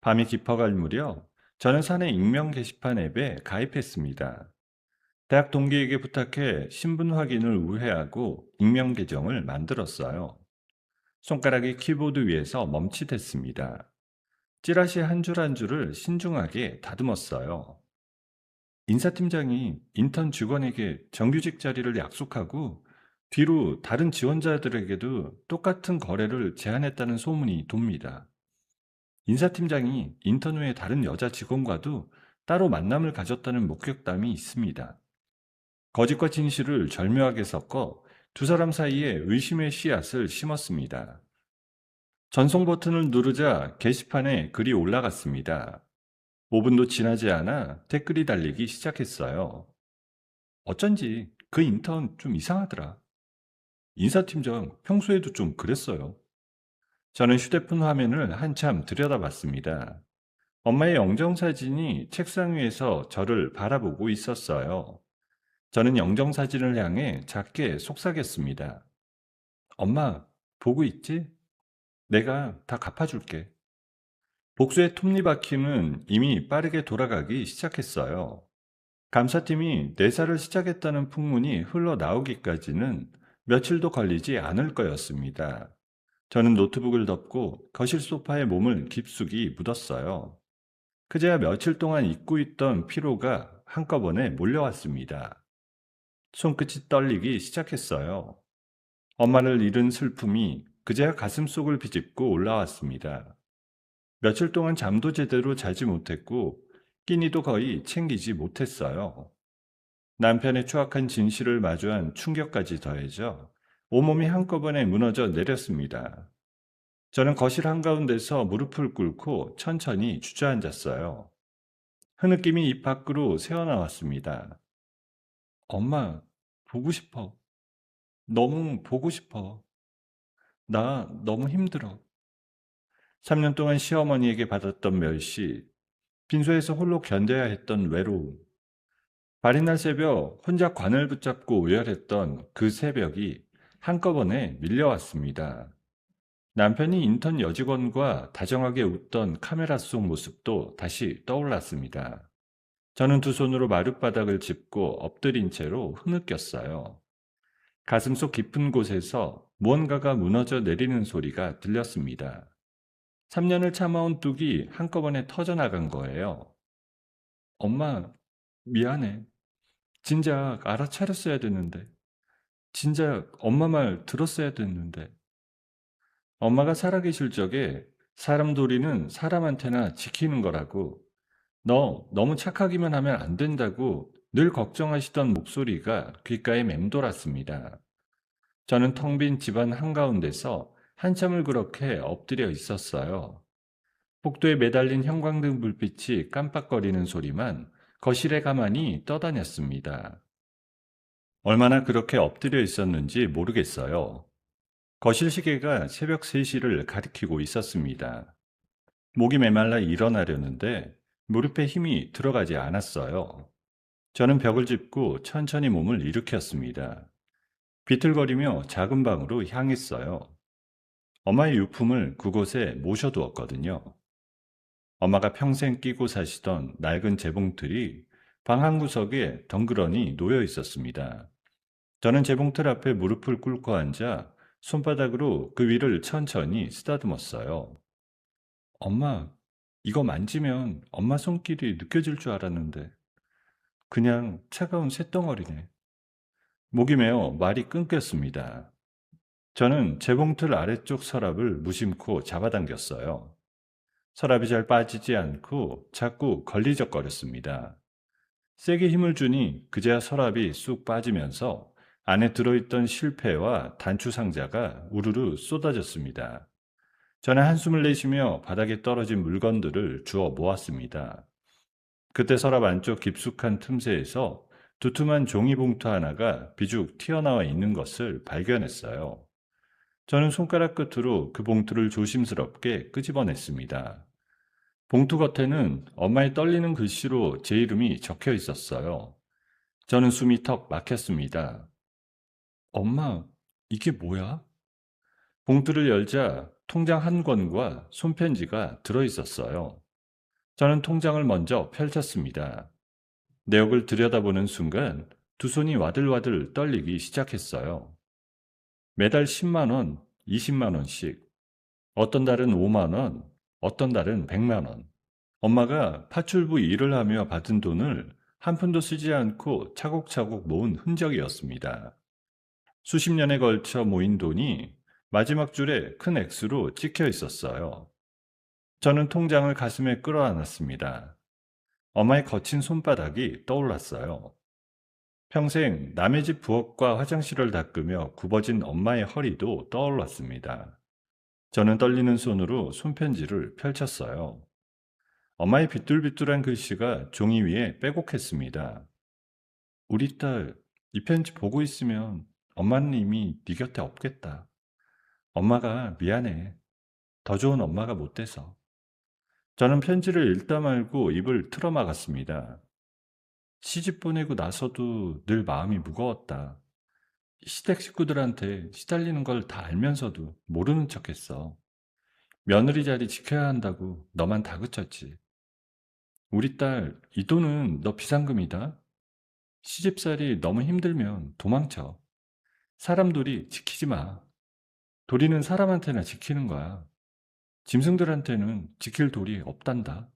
밤이 깊어갈 무렵 저는 사내 익명 게시판 앱에 가입했습니다. 대학 동기에게 부탁해 신분 확인을 우회하고 익명 계정을 만들었어요. 손가락이 키보드 위에서 멈칫했습니다. 찌라시 한 줄 한 줄을 신중하게 다듬었어요. 인사팀장이 인턴 직원에게 정규직 자리를 약속하고 뒤로 다른 지원자들에게도 똑같은 거래를 제안했다는 소문이 돕니다. 인사팀장이 인턴 외에 다른 여자 직원과도 따로 만남을 가졌다는 목격담이 있습니다. 거짓과 진실을 절묘하게 섞어 두 사람 사이에 의심의 씨앗을 심었습니다. 전송 버튼을 누르자 게시판에 글이 올라갔습니다. 5분도 지나지 않아 댓글이 달리기 시작했어요. 어쩐지 그 인턴 좀 이상하더라. 인사팀장 평소에도 좀 그랬어요. 저는 휴대폰 화면을 한참 들여다봤습니다. 엄마의 영정사진이 책상 위에서 저를 바라보고 있었어요. 저는 영정사진을 향해 작게 속삭였습니다. 엄마, 보고 있지? 내가 다 갚아줄게. 복수의 톱니바퀴는 이미 빠르게 돌아가기 시작했어요. 감사팀이 내사를 시작했다는 풍문이 흘러나오기까지는 며칠도 걸리지 않을 거였습니다. 저는 노트북을 덮고 거실 소파에 몸을 깊숙이 묻었어요. 그제야 며칠 동안 잊고 있던 피로가 한꺼번에 몰려왔습니다. 손끝이 떨리기 시작했어요. 엄마를 잃은 슬픔이 그제야 가슴속을 비집고 올라왔습니다. 며칠 동안 잠도 제대로 자지 못했고 끼니도 거의 챙기지 못했어요. 남편의 추악한 진실을 마주한 충격까지 더해져 온몸이 한꺼번에 무너져 내렸습니다. 저는 거실 한가운데서 무릎을 꿇고 천천히 주저앉았어요. 흐느낌이 입 밖으로 새어나왔습니다. 엄마, 보고 싶어. 너무 보고 싶어. 나 너무 힘들어. 3년 동안 시어머니에게 받았던 멸시, 빈소에서 홀로 견뎌야 했던 외로움, 발인 날 새벽 혼자 관을 붙잡고 오열했던 그 새벽이 한꺼번에 밀려왔습니다. 남편이 인턴 여직원과 다정하게 웃던 카메라 속 모습도 다시 떠올랐습니다. 저는 두 손으로 마룻바닥을 짚고 엎드린 채로 흐느꼈어요. 가슴속 깊은 곳에서 무언가가 무너져 내리는 소리가 들렸습니다. 3년을 참아온 뚝이 한꺼번에 터져나간 거예요. 엄마, 미안해. 진작 알아차렸어야 됐는데. 진작 엄마 말 들었어야 됐는데. 엄마가 살아계실 적에 사람 도리는 사람한테나 지키는 거라고, 너 너무 착하기만 하면 안 된다고 늘 걱정하시던 목소리가 귓가에 맴돌았습니다. 저는 텅 빈 집안 한가운데서 한참을 그렇게 엎드려 있었어요. 복도에 매달린 형광등 불빛이 깜빡거리는 소리만 거실에 가만히 떠다녔습니다. 얼마나 그렇게 엎드려 있었는지 모르겠어요. 거실 시계가 새벽 3시를 가리키고 있었습니다. 목이 메말라 일어나려는데 무릎에 힘이 들어가지 않았어요. 저는 벽을 짚고 천천히 몸을 일으켰습니다. 비틀거리며 작은 방으로 향했어요. 엄마의 유품을 그곳에 모셔두었거든요. 엄마가 평생 끼고 사시던 낡은 재봉틀이 방 한 구석에 덩그러니 놓여 있었습니다. 저는 재봉틀 앞에 무릎을 꿇고 앉아 손바닥으로 그 위를 천천히 쓰다듬었어요. 엄마, 이거 만지면 엄마 손길이 느껴질 줄 알았는데 그냥 차가운 쇳덩어리네. 목이 메어 말이 끊겼습니다. 저는 재봉틀 아래쪽 서랍을 무심코 잡아당겼어요. 서랍이 잘 빠지지 않고 자꾸 걸리적거렸습니다. 세게 힘을 주니 그제야 서랍이 쑥 빠지면서 안에 들어있던 실패와 단추 상자가 우르르 쏟아졌습니다. 저는 한숨을 내쉬며 바닥에 떨어진 물건들을 주워 모았습니다. 그때 서랍 안쪽 깊숙한 틈새에서 두툼한 종이봉투 하나가 비죽 튀어나와 있는 것을 발견했어요. 저는 손가락 끝으로 그 봉투를 조심스럽게 끄집어냈습니다. 봉투 겉에는 엄마의 떨리는 글씨로 제 이름이 적혀 있었어요. 저는 숨이 턱 막혔습니다. 엄마, 이게 뭐야? 봉투를 열자 통장 한 권과 손편지가 들어 있었어요. 저는 통장을 먼저 펼쳤습니다. 내역을 들여다보는 순간 두 손이 와들와들 떨리기 시작했어요. 매달 10만 원, 20만 원씩, 어떤 달은 5만 원, 어떤 달은 100만 원. 엄마가 파출부 일을 하며 받은 돈을 한 푼도 쓰지 않고 차곡차곡 모은 흔적이었습니다. 수십 년에 걸쳐 모인 돈이 마지막 줄에 큰 X로 찍혀 있었어요. 저는 통장을 가슴에 끌어안았습니다. 엄마의 거친 손바닥이 떠올랐어요. 평생 남의 집 부엌과 화장실을 닦으며 굽어진 엄마의 허리도 떠올랐습니다. 저는 떨리는 손으로 손편지를 펼쳤어요. 엄마의 비뚤비뚤한 글씨가 종이 위에 빼곡했습니다. 우리 딸, 이 편지 보고 있으면 엄마는 이미 네 곁에 없겠다. 엄마가 미안해. 더 좋은 엄마가 못 돼서. 저는 편지를 읽다 말고 입을 틀어막았습니다. 시집 보내고 나서도 늘 마음이 무거웠다. 시댁 식구들한테 시달리는 걸 다 알면서도 모르는 척했어. 며느리 자리 지켜야 한다고 너만 다그쳤지. 우리 딸, 이 돈은 너 비상금이다. 시집살이 너무 힘들면 도망쳐. 사람들이 지키지 마. 도리는 사람한테나 지키는 거야. 짐승들한테는 지킬 도리 없단다.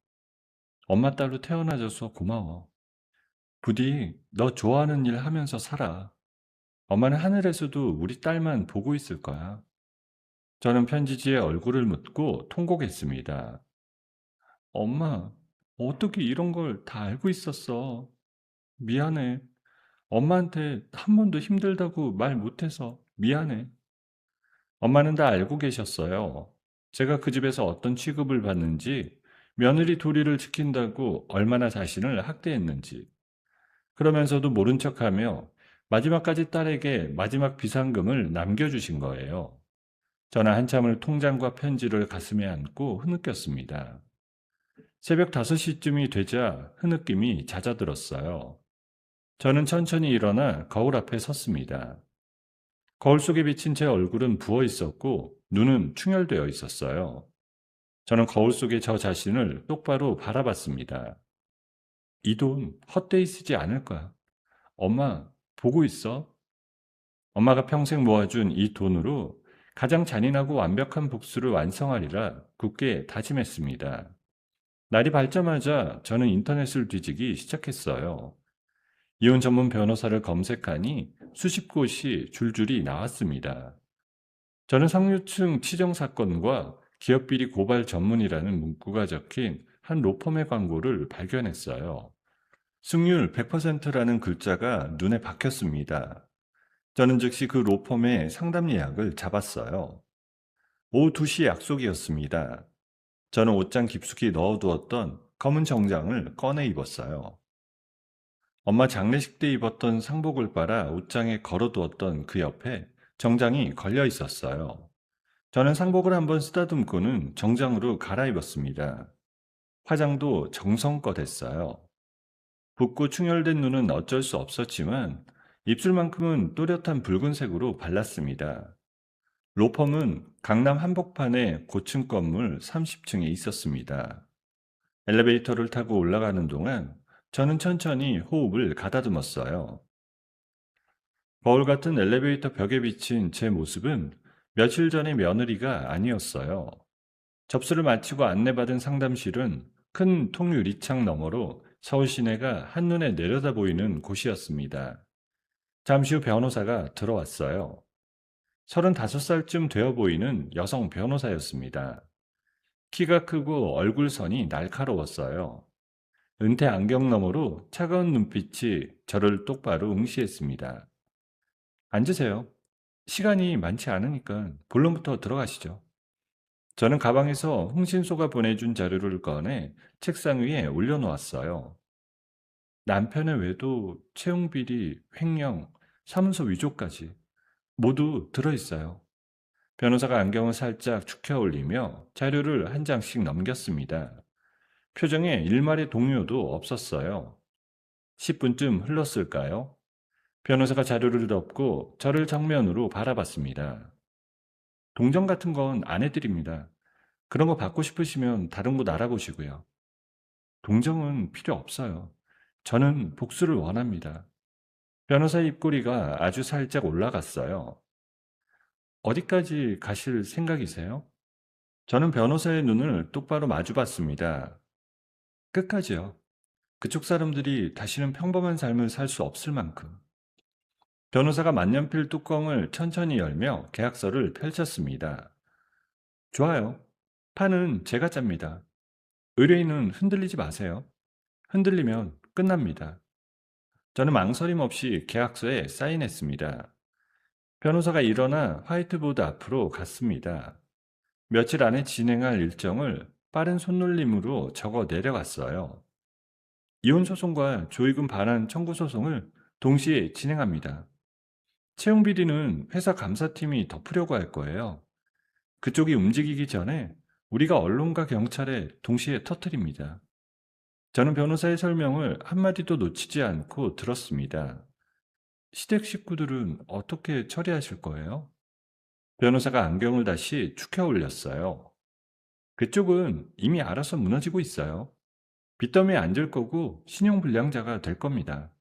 엄마 딸로 태어나줘서 고마워. 부디 너 좋아하는 일 하면서 살아. 엄마는 하늘에서도 우리 딸만 보고 있을 거야. 저는 편지지에 얼굴을 묻고 통곡했습니다. 엄마, 어떻게 이런 걸 다 알고 있었어? 미안해. 엄마한테 한 번도 힘들다고 말 못해서 미안해. 엄마는 다 알고 계셨어요. 제가 그 집에서 어떤 취급을 받는지, 며느리 도리를 지킨다고 얼마나 자신을 학대했는지. 그러면서도 모른 척하며 마지막까지 딸에게 마지막 비상금을 남겨주신 거예요. 저는 한참을 통장과 편지를 가슴에 안고 흐느꼈습니다. 새벽 5시쯤이 되자 흐느낌이 잦아들었어요. 저는 천천히 일어나 거울 앞에 섰습니다. 거울 속에 비친 제 얼굴은 부어 있었고 눈은 충혈되어 있었어요. 저는 거울 속의 저 자신을 똑바로 바라봤습니다. 이 돈 헛되이 쓰지 않을 거야. 엄마, 보고 있어? 엄마가 평생 모아준 이 돈으로 가장 잔인하고 완벽한 복수를 완성하리라 굳게 다짐했습니다. 날이 밝자마자 저는 인터넷을 뒤지기 시작했어요. 이혼 전문 변호사를 검색하니 수십 곳이 줄줄이 나왔습니다. 저는 상류층 치정 사건과 기업 비리 고발 전문이라는 문구가 적힌 한 로펌의 광고를 발견했어요. 승률 100%라는 글자가 눈에 박혔습니다. 저는 즉시 그 로펌의 상담 예약을 잡았어요. 오후 2시 약속이었습니다. 저는 옷장 깊숙이 넣어두었던 검은 정장을 꺼내 입었어요. 엄마 장례식 때 입었던 상복을 빨아 옷장에 걸어두었던 그 옆에 정장이 걸려 있었어요. 저는 상복을 한번 쓰다듬고는 정장으로 갈아입었습니다. 화장도 정성껏 했어요. 붓고 충혈된 눈은 어쩔 수 없었지만 입술만큼은 또렷한 붉은색으로 발랐습니다. 로펌은 강남 한복판의 고층 건물 30층에 있었습니다. 엘리베이터를 타고 올라가는 동안 저는 천천히 호흡을 가다듬었어요. 거울 같은 엘리베이터 벽에 비친 제 모습은 며칠 전의 며느리가 아니었어요. 접수를 마치고 안내받은 상담실은 큰 통유리창 너머로 서울 시내가 한눈에 내려다 보이는 곳이었습니다. 잠시 후 변호사가 들어왔어요. 35살쯤 되어 보이는 여성 변호사였습니다. 키가 크고 얼굴선이 날카로웠어요. 은퇴 안경 너머로 차가운 눈빛이 저를 똑바로 응시했습니다. 앉으세요. 시간이 많지 않으니까 본론부터 들어가시죠. 저는 가방에서 흥신소가 보내준 자료를 꺼내 책상 위에 올려놓았어요. 남편의 외도, 채용비리, 횡령, 사문서 위조까지 모두 들어있어요. 변호사가 안경을 살짝 축혀 올리며 자료를 한 장씩 넘겼습니다. 표정에 일말의 동요도 없었어요. 10분쯤 흘렀을까요? 변호사가 자료를 덮고 저를 정면으로 바라봤습니다. 동정 같은 건 안 해드립니다. 그런 거 받고 싶으시면 다른 곳 알아보시고요. 동정은 필요 없어요. 저는 복수를 원합니다. 변호사의 입꼬리가 아주 살짝 올라갔어요. 어디까지 가실 생각이세요? 저는 변호사의 눈을 똑바로 마주봤습니다. 끝까지요. 그쪽 사람들이 다시는 평범한 삶을 살 수 없을 만큼. 변호사가 만년필 뚜껑을 천천히 열며 계약서를 펼쳤습니다. 좋아요. 판은 제가 짭니다. 의뢰인은 흔들리지 마세요. 흔들리면 끝납니다. 저는 망설임 없이 계약서에 사인했습니다. 변호사가 일어나 화이트보드 앞으로 갔습니다. 며칠 안에 진행할 일정을 빠른 손놀림으로 적어 내려갔어요. 이혼소송과 조의금 반환 청구 소송을 동시에 진행합니다. 채용 비리는 회사 감사팀이 덮으려고 할 거예요. 그쪽이 움직이기 전에 우리가 언론과 경찰에 동시에 터뜨립니다. 저는 변호사의 설명을 한마디도 놓치지 않고 들었습니다. 시댁 식구들은 어떻게 처리하실 거예요? 변호사가 안경을 다시 축혀 올렸어요. 그쪽은 이미 알아서 무너지고 있어요. 빚더미에 앉을 거고 신용불량자가 될 겁니다.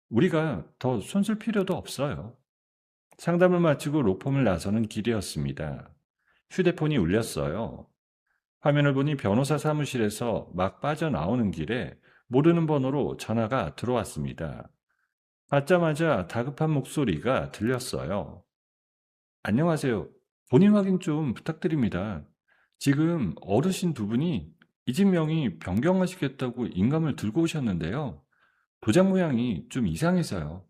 우리가 더 손쓸 필요도 없어요. 상담을 마치고 로펌을 나서는 길이었습니다. 휴대폰이 울렸어요. 화면을 보니 변호사 사무실에서 막 빠져나오는 길에 모르는 번호로 전화가 들어왔습니다. 받자마자 다급한 목소리가 들렸어요. 안녕하세요. 본인 확인 좀 부탁드립니다. 지금 어르신 두 분이 이 집 명의 변경하시겠다고 인감을 들고 오셨는데요. 도장 모양이 좀 이상해서요.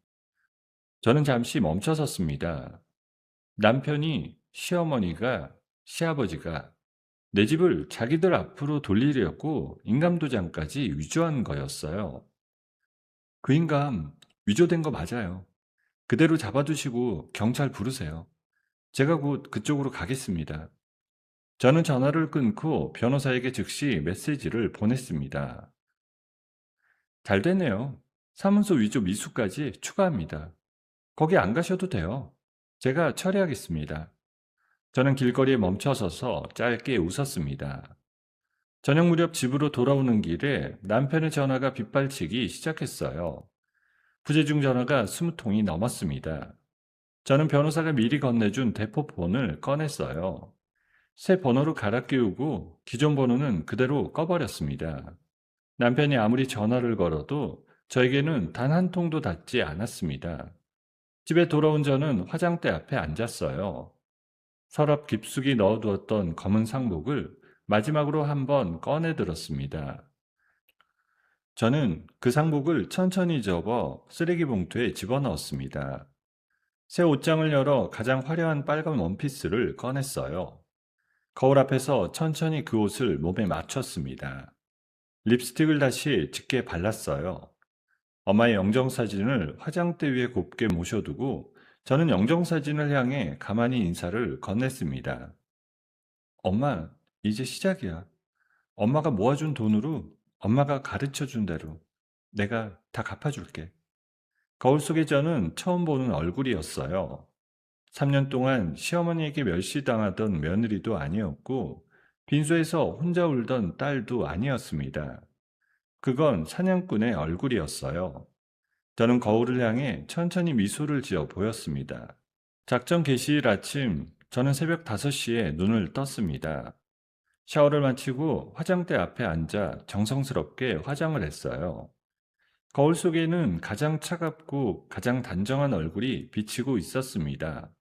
저는 잠시 멈춰섰습니다. 남편이, 시어머니가, 시아버지가 내 집을 자기들 앞으로 돌리려고 인감도장까지 위조한 거였어요. 그 인감 위조된 거 맞아요. 그대로 잡아두시고 경찰 부르세요. 제가 곧 그쪽으로 가겠습니다. 저는 전화를 끊고 변호사에게 즉시 메시지를 보냈습니다. 잘 됐네요. 사문서 위조 미수까지 추가합니다. 거기 안 가셔도 돼요. 제가 처리하겠습니다. 저는 길거리에 멈춰서서 짧게 웃었습니다. 저녁 무렵 집으로 돌아오는 길에 남편의 전화가 빗발치기 시작했어요. 부재중 전화가 20통이 넘었습니다. 저는 변호사가 미리 건네준 대포폰을 꺼냈어요. 새 번호로 갈아 끼우고 기존 번호는 그대로 꺼버렸습니다. 남편이 아무리 전화를 걸어도 저에게는 단 한 통도 닿지 않았습니다. 집에 돌아온 저는 화장대 앞에 앉았어요. 서랍 깊숙이 넣어두었던 검은 상복을 마지막으로 한번 꺼내 들었습니다. 저는 그 상복을 천천히 접어 쓰레기 봉투에 집어넣었습니다. 새 옷장을 열어 가장 화려한 빨간 원피스를 꺼냈어요. 거울 앞에서 천천히 그 옷을 몸에 맞췄습니다. 립스틱을 다시 짙게 발랐어요. 엄마의 영정사진을 화장대 위에 곱게 모셔두고 저는 영정사진을 향해 가만히 인사를 건넸습니다. 엄마, 이제 시작이야. 엄마가 모아준 돈으로 엄마가 가르쳐 준 대로 내가 다 갚아줄게. 거울 속의 저는 처음 보는 얼굴이었어요. 3년 동안 시어머니에게 멸시당하던 며느리도 아니었고, 빈소에서 혼자 울던 딸도 아니었습니다. 그건 사냥꾼의 얼굴이었어요. 저는 거울을 향해 천천히 미소를 지어 보였습니다. 작전 개시일 아침, 저는 새벽 5시에 눈을 떴습니다. 샤워를 마치고 화장대 앞에 앉아 정성스럽게 화장을 했어요. 거울 속에는 가장 차갑고 가장 단정한 얼굴이 비치고 있었습니다.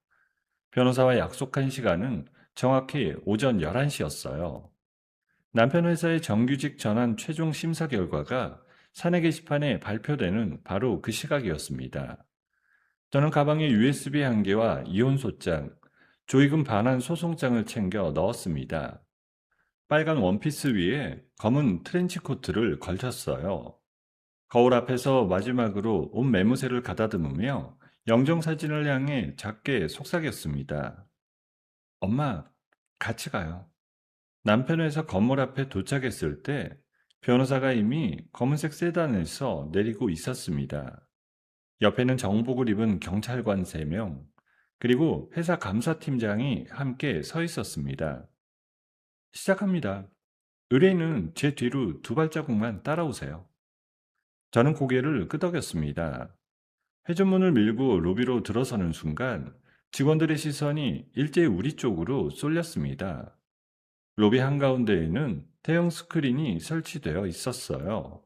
변호사와 약속한 시간은 정확히 오전 11시였어요. 남편 회사의 정규직 전환 최종 심사 결과가 사내 게시판에 발표되는 바로 그 시각이었습니다. 저는 가방에 USB 한 개와 이혼소장, 조의금 반환 소송장을 챙겨 넣었습니다. 빨간 원피스 위에 검은 트렌치 코트를 걸쳤어요. 거울 앞에서 마지막으로 옷 매무새를 가다듬으며 영정사진을 향해 작게 속삭였습니다. 엄마, 같이 가요. 남편 회사 건물 앞에 도착했을 때 변호사가 이미 검은색 세단에서 내리고 있었습니다. 옆에는 정복을 입은 경찰관 3명, 그리고 회사 감사팀장이 함께 서 있었습니다. 시작합니다. 의뢰인은 제 뒤로 2발자국만 따라오세요. 저는 고개를 끄덕였습니다. 회전문을 밀고 로비로 들어서는 순간 직원들의 시선이 일제히 우리 쪽으로 쏠렸습니다. 로비 한가운데에는 대형 스크린이 설치되어 있었어요.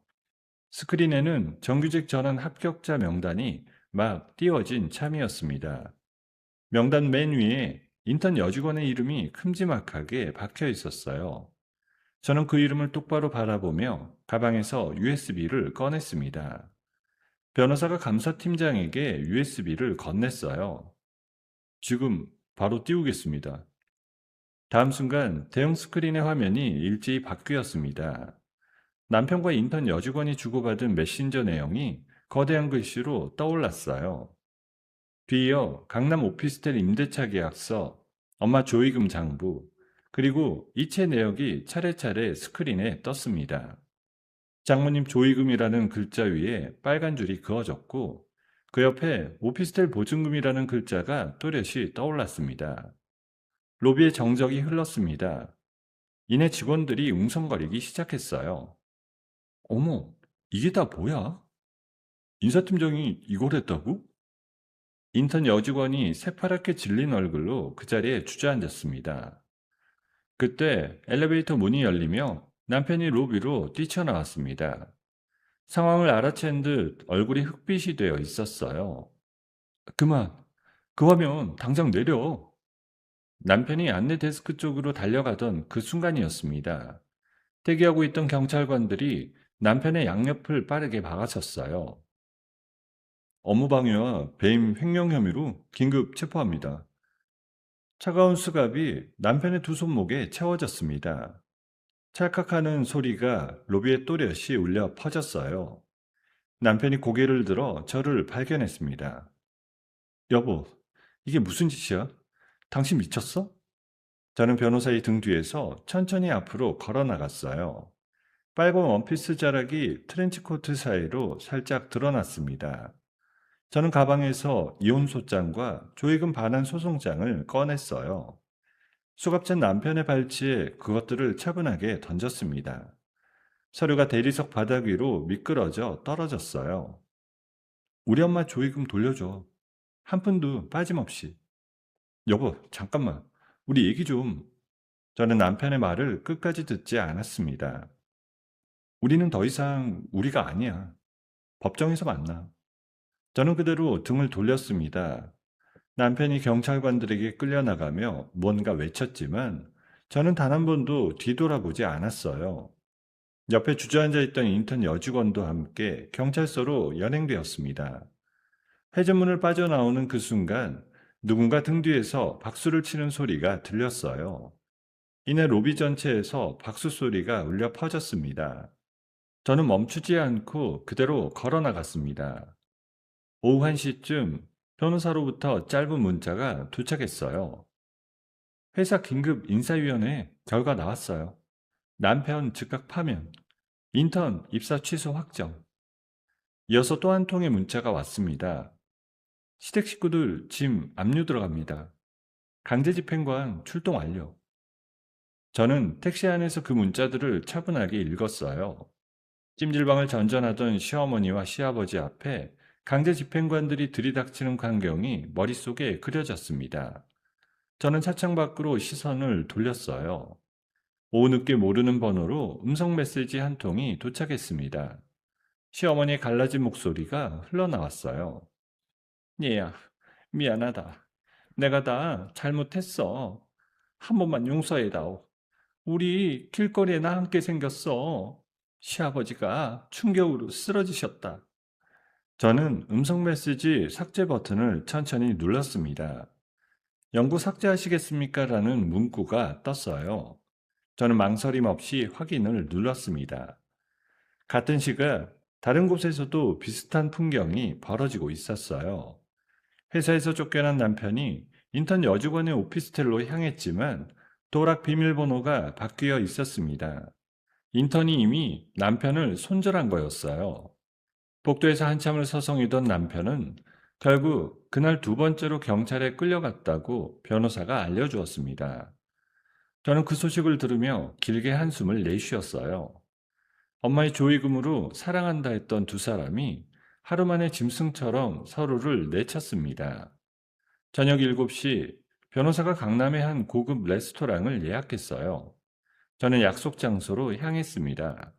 스크린에는 정규직 전환 합격자 명단이 막 띄워진 참이었습니다. 명단 맨 위에 인턴 여직원의 이름이 큼지막하게 박혀 있었어요. 저는 그 이름을 똑바로 바라보며 가방에서 USB를 꺼냈습니다. 변호사가 감사팀장에게 USB를 건넸어요. 지금 바로 띄우겠습니다. 다음 순간 대형 스크린의 화면이 일제히 바뀌었습니다. 남편과 인턴 여직원이 주고받은 메신저 내용이 거대한 글씨로 떠올랐어요. 뒤이어 강남 오피스텔 임대차 계약서, 엄마 조의금 장부, 그리고 이체 내역이 차례차례 스크린에 떴습니다. 장모님 조의금이라는 글자 위에 빨간 줄이 그어졌고 그 옆에 오피스텔 보증금이라는 글자가 또렷이 떠올랐습니다. 로비에 정적이 흘렀습니다. 이내 직원들이 웅성거리기 시작했어요. 어머, 이게 다 뭐야? 인사팀장이 이걸 했다고? 인턴 여직원이 새파랗게 질린 얼굴로 그 자리에 주저앉았습니다. 그때 엘리베이터 문이 열리며 남편이 로비로 뛰쳐나왔습니다. 상황을 알아챈 듯 얼굴이 흑빛이 되어 있었어요. 그만, 그 화면 당장 내려. 남편이 안내 데스크 쪽으로 달려가던 그 순간이었습니다. 대기하고 있던 경찰관들이 남편의 양옆을 빠르게 막아섰어요. 업무방해와 배임 횡령 혐의로 긴급 체포합니다. 차가운 수갑이 남편의 두 손목에 채워졌습니다. 찰칵하는 소리가 로비에 또렷이 울려 퍼졌어요. 남편이 고개를 들어 저를 발견했습니다. 여보, 이게 무슨 짓이야? 당신 미쳤어? 저는 변호사의 등 뒤에서 천천히 앞으로 걸어 나갔어요. 빨간 원피스 자락이 트렌치코트 사이로 살짝 드러났습니다. 저는 가방에서 이혼소장과 조의금 반환 소송장을 꺼냈어요. 수갑찬 남편의 발치에 그것들을 차분하게 던졌습니다. 서류가 대리석 바닥 위로 미끄러져 떨어졌어요. 우리 엄마 조의금 돌려줘. 한 푼도 빠짐없이. 여보, 잠깐만. 우리 얘기 좀. 저는 남편의 말을 끝까지 듣지 않았습니다. 우리는 더 이상 우리가 아니야. 법정에서 만나. 저는 그대로 등을 돌렸습니다. 남편이 경찰관들에게 끌려나가며 뭔가 외쳤지만 저는 단 한 번도 뒤돌아보지 않았어요. 옆에 주저앉아 있던 인턴 여직원도 함께 경찰서로 연행되었습니다. 회전문을 빠져나오는 그 순간 누군가 등 뒤에서 박수를 치는 소리가 들렸어요. 이내 로비 전체에서 박수 소리가 울려 퍼졌습니다. 저는 멈추지 않고 그대로 걸어 나갔습니다. 오후 1시쯤 변호사로부터 짧은 문자가 도착했어요. 회사 긴급 인사위원회 결과 나왔어요. 남편 즉각 파면, 인턴 입사 취소 확정. 이어서 또 한 통의 문자가 왔습니다. 시댁 식구들 짐 압류 들어갑니다. 강제 집행관 출동 완료. 저는 택시 안에서 그 문자들을 차분하게 읽었어요. 찜질방을 전전하던 시어머니와 시아버지 앞에 강제 집행관들이 들이닥치는 광경이 머릿속에 그려졌습니다. 저는 차창 밖으로 시선을 돌렸어요. 오후 늦게 모르는 번호로 음성 메시지 한 통이 도착했습니다. 시어머니의 갈라진 목소리가 흘러나왔어요. 얘야, 미안하다. 내가 다 잘못했어. 한 번만 용서해다오. 우리 길거리에 나앉게 생겼어. 시아버지가 충격으로 쓰러지셨다. 저는 음성 메시지 삭제 버튼을 천천히 눌렀습니다. 영구 삭제하시겠습니까? 라는 문구가 떴어요. 저는 망설임 없이 확인을 눌렀습니다. 같은 시각 다른 곳에서도 비슷한 풍경이 벌어지고 있었어요. 회사에서 쫓겨난 남편이 인턴 여직원의 오피스텔로 향했지만 도락 비밀번호가 바뀌어 있었습니다. 인턴이 이미 남편을 손절한 거였어요. 복도에서 한참을 서성이던 남편은 결국 그날 두 번째로 경찰에 끌려갔다고 변호사가 알려주었습니다. 저는 그 소식을 들으며 길게 한숨을 내쉬었어요. 엄마의 조의금으로 사랑한다 했던 두 사람이 하루 만에 짐승처럼 서로를 내쳤습니다. 저녁 7시 변호사가 강남의 한 고급 레스토랑을 예약했어요. 저는 약속 장소로 향했습니다.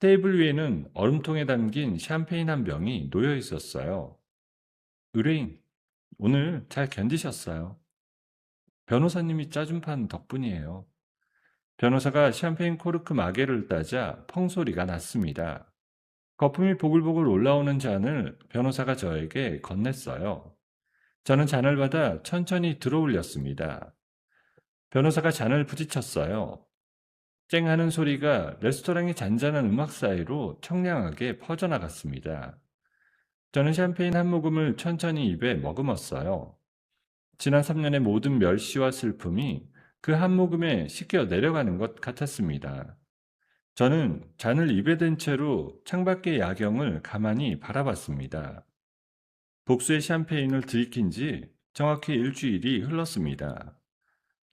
테이블 위에는 얼음통에 담긴 샴페인 한 병이 놓여 있었어요. 의뢰인, 오늘 잘 견디셨어요. 변호사님이 짜준 판 덕분이에요. 변호사가 샴페인 코르크 마개를 따자 펑소리가 났습니다. 거품이 보글보글 올라오는 잔을 변호사가 저에게 건넸어요. 저는 잔을 받아 천천히 들어올렸습니다. 변호사가 잔을 부딪혔어요. 쨍 하는 소리가 레스토랑의 잔잔한 음악 사이로 청량하게 퍼져나갔습니다. 저는 샴페인 한 모금을 천천히 입에 머금었어요. 지난 3년의 모든 멸시와 슬픔이 그 한 모금에 씻겨 내려가는 것 같았습니다. 저는 잔을 입에 댄 채로 창밖의 야경을 가만히 바라봤습니다. 복수의 샴페인을 들이킨 지 정확히 일주일이 흘렀습니다.